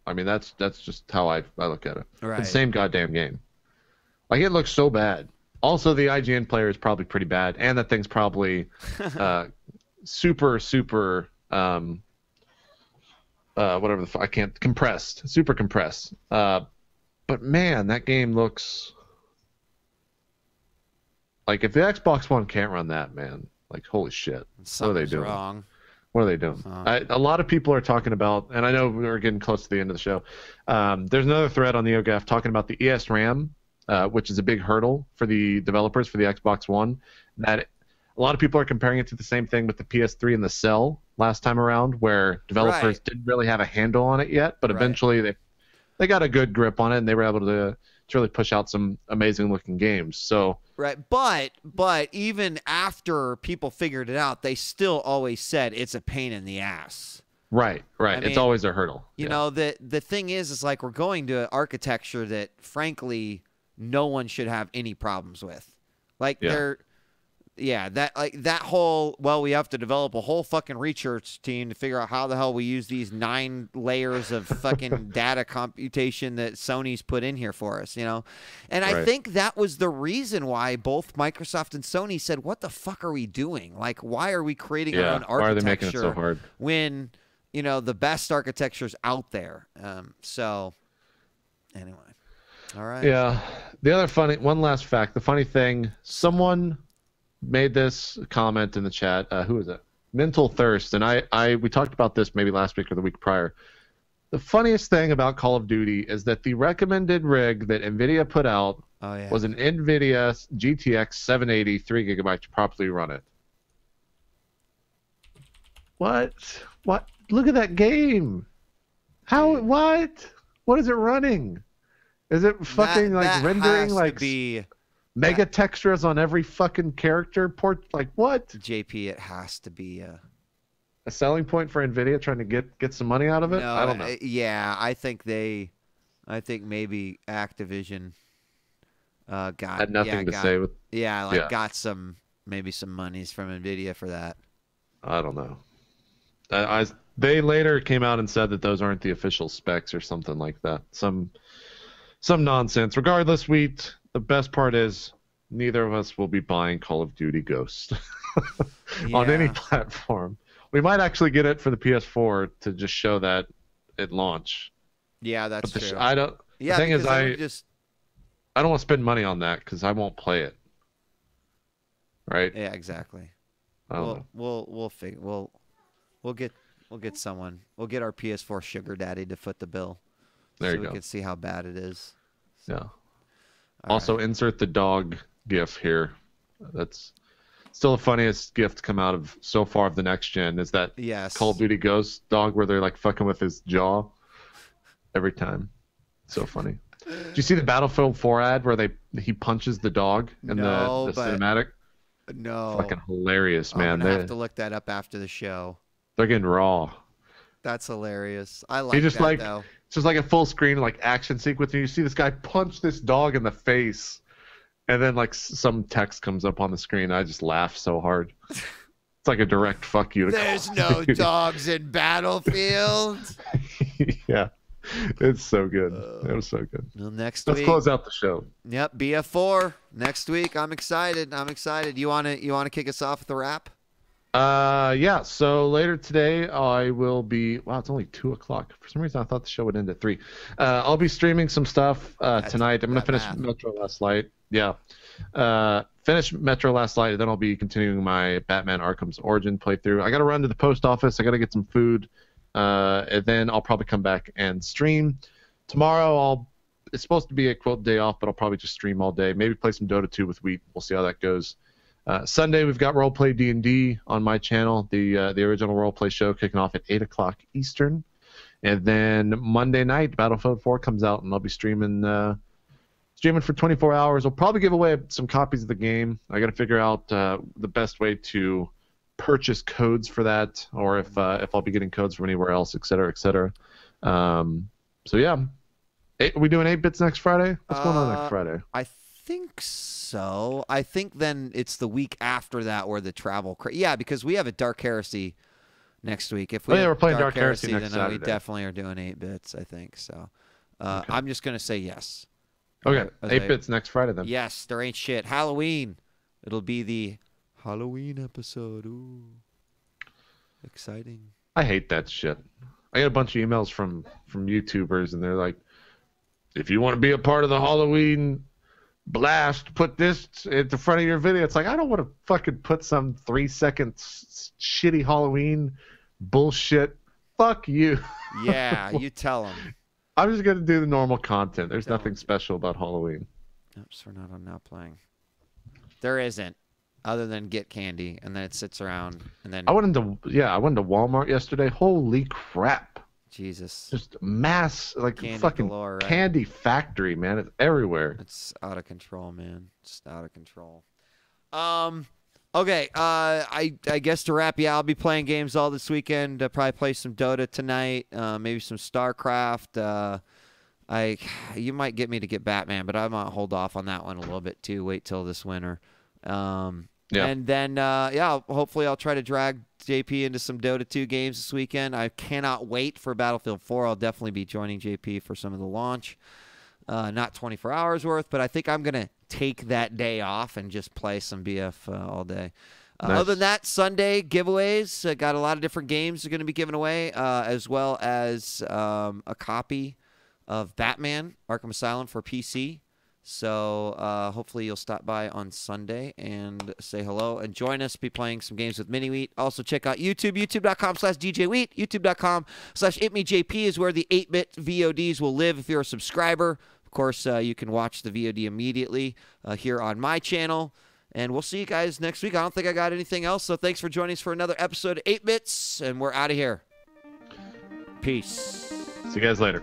I mean, that's just how I look at it. Right. It's the same goddamn game. Like, it looks so bad. Also, the IGN player is probably pretty bad, and that thing's probably super whatever the fuck, I can't, compressed, super compressed. But man, that game looks like, if the Xbox One can't run that, man, like, holy shit, what are they Something's doing? wrong. What are they doing? A lot of people are talking about, and I know we're getting close to the end of the show. There's another thread on the OGAF talking about the ESRAM, which is a big hurdle for the developers for the Xbox One. That a lot of people are comparing it to the same thing with the PS3 and the Cell last time around, where developers Right. didn't really have a handle on it yet, but Right. eventually they got a good grip on it, and they were able to really push out some amazing looking games. So. Right, but even after people figured it out, they still always said it's a pain in the ass. Right. I mean, it's always a hurdle. You know, the thing is like we're going to an architecture that, frankly, no one should have any problems with. Like that whole, well, we have to develop a whole fucking research team to figure out how the hell we use these 9 layers of fucking data computation that Sony's put in here for us, you know? And I Right. think that was the reason why both Microsoft and Sony said, what the fuck are we doing? Like, why are we creating our own architecture? Why are they making it so hard? When, you know, the best architecture's out there. So, anyway. All right. Yeah. The other one last fact. The funny thing, someone made this comment in the chat. Who is it? Mental Thirst. And we talked about this maybe last week or the week prior. The funniest thing about Call of Duty is that the recommended rig that NVIDIA put out was an NVIDIA GTX 780 3GB to properly run it. What? Look at that game. How? What? What is it running? Is it fucking that rendering has like to be mega textures on every fucking character port? Like what? JP? It has to be A selling point for NVIDIA trying to get some money out of it? no, I don't know. Yeah, I think maybe Activision got Had nothing to say with. got some monies from NVIDIA for that. I don't know. They later came out and said that those aren't the official specs or something like that. Some nonsense. Regardless, the best part is neither of us will be buying Call of Duty Ghost on any platform. We might actually get it for the PS4 to just show that at launch. Yeah, that's But true. the thing is, I don't want to spend money on that because I won't play it. Right? Yeah, exactly. I don't know. We'll figure. We'll get someone. We'll get our PS4 sugar daddy to foot the bill. There you so go. we can see how bad it is. Yeah. All Also, right. insert the dog gif here. That's still the funniest gift to come out of so far of the next gen is that Yes. Call of Duty Ghost dog where they're like fucking with his jaw every time. So funny. Did you see the Battlefield 4 ad where he punches the dog in No, the but- cinematic? No. Fucking hilarious, I'm man. gonna have to look that up after the show. They're getting raw. That's hilarious. I like He just that though. it's just like a full screen like action sequence, and you see this guy punch this dog in the face, and then like some text comes up on the screen. I just laugh so hard. It's like a direct fuck you to There's Call of no Duty. dogs in Battlefield. Yeah, it's so good. It was so good. Well, next Let's week. close out the show. Yep, BF4 next week. I'm excited. You wanna kick us off with the wrap? Yeah. So later today, I will be. Wow, it's only 2:00. For some reason, I thought the show would end at 3. I'll be streaming some stuff tonight. I'm gonna finish math. Metro Last Light. Yeah. Finish Metro Last Light, and then I'll be continuing my Batman Arkham's Origin playthrough. I got to run to the post office. I got to get some food, and then I'll probably come back and stream. Tomorrow, it's supposed to be a quote day off, but I'll probably just stream all day. Maybe play some Dota 2 with Wheat. We'll see how that goes. Sunday, we've got Roleplay D&D on my channel, the original Roleplay show kicking off at 8 o'clock Eastern. And then Monday night, Battlefield 4 comes out, and I'll be streaming for 24 hours. I'll probably give away some copies of the game. I got to figure out the best way to purchase codes for that, or if I'll be getting codes from anywhere else, et cetera, et cetera. So, yeah. Are we doing 8-bits next Friday? What's going on next Friday? I think so. I think then it's the week after that where the travel. Yeah, because we have a Dark Heresy next week. If we yeah, have we're playing Dark Heresy next then we Saturday. definitely are doing 8-bits. I think so. I'm just gonna say yes. Okay, As 8-bits next Friday then. Yes, there ain't shit. Halloween. It'll be the Halloween episode. Ooh, exciting. I hate that shit. I get a bunch of emails from YouTubers, and they're like, if you want to be a part of the Halloween blast, put this at the front of your video. It's like, I don't want to fucking put some 3-second shitty Halloween bullshit. Fuck you. Yeah, you tell them. I'm just going to do the normal content. There's Tell nothing 'em. special about Halloween. Oops, we're not on now playing. There isn't, other than get candy, and then it sits around, and then I went into Walmart yesterday. Holy crap. Jesus, Just mass, like Candy fucking galore, right? candy factory, man. It's everywhere. it's out of control, man. Just out of control. Okay. I guess to wrap, yeah, I'll be playing games all this weekend. Probably play some Dota tonight. Maybe some StarCraft. You might get me to get Batman, but I might hold off on that one a little bit too. Wait till this winter. Yeah. And then hopefully I'll try to drag JP into some Dota 2 games this weekend. I cannot wait for Battlefield 4. I'll definitely be joining JP for some of the launch. Not 24 hours worth, but I think I'm gonna take that day off and just play some BF all day. Nice. Other than that, Sunday giveaways. Got a lot of different games are going to be given away, as well as a copy of Batman Arkham Asylum for PC. So hopefully you'll stop by on Sunday and say hello and join us. Be playing some games with Mini Wheat. Also check out YouTube, youtube.com/DJWheat, youtube.com/ItMeJP is where the 8-bit VODs will live if you're a subscriber. Of course, you can watch the VOD immediately here on my channel. And we'll see you guys next week. I don't think I got anything else, so thanks for joining us for another episode of 8-Bits, and we're out of here. Peace. See you guys later.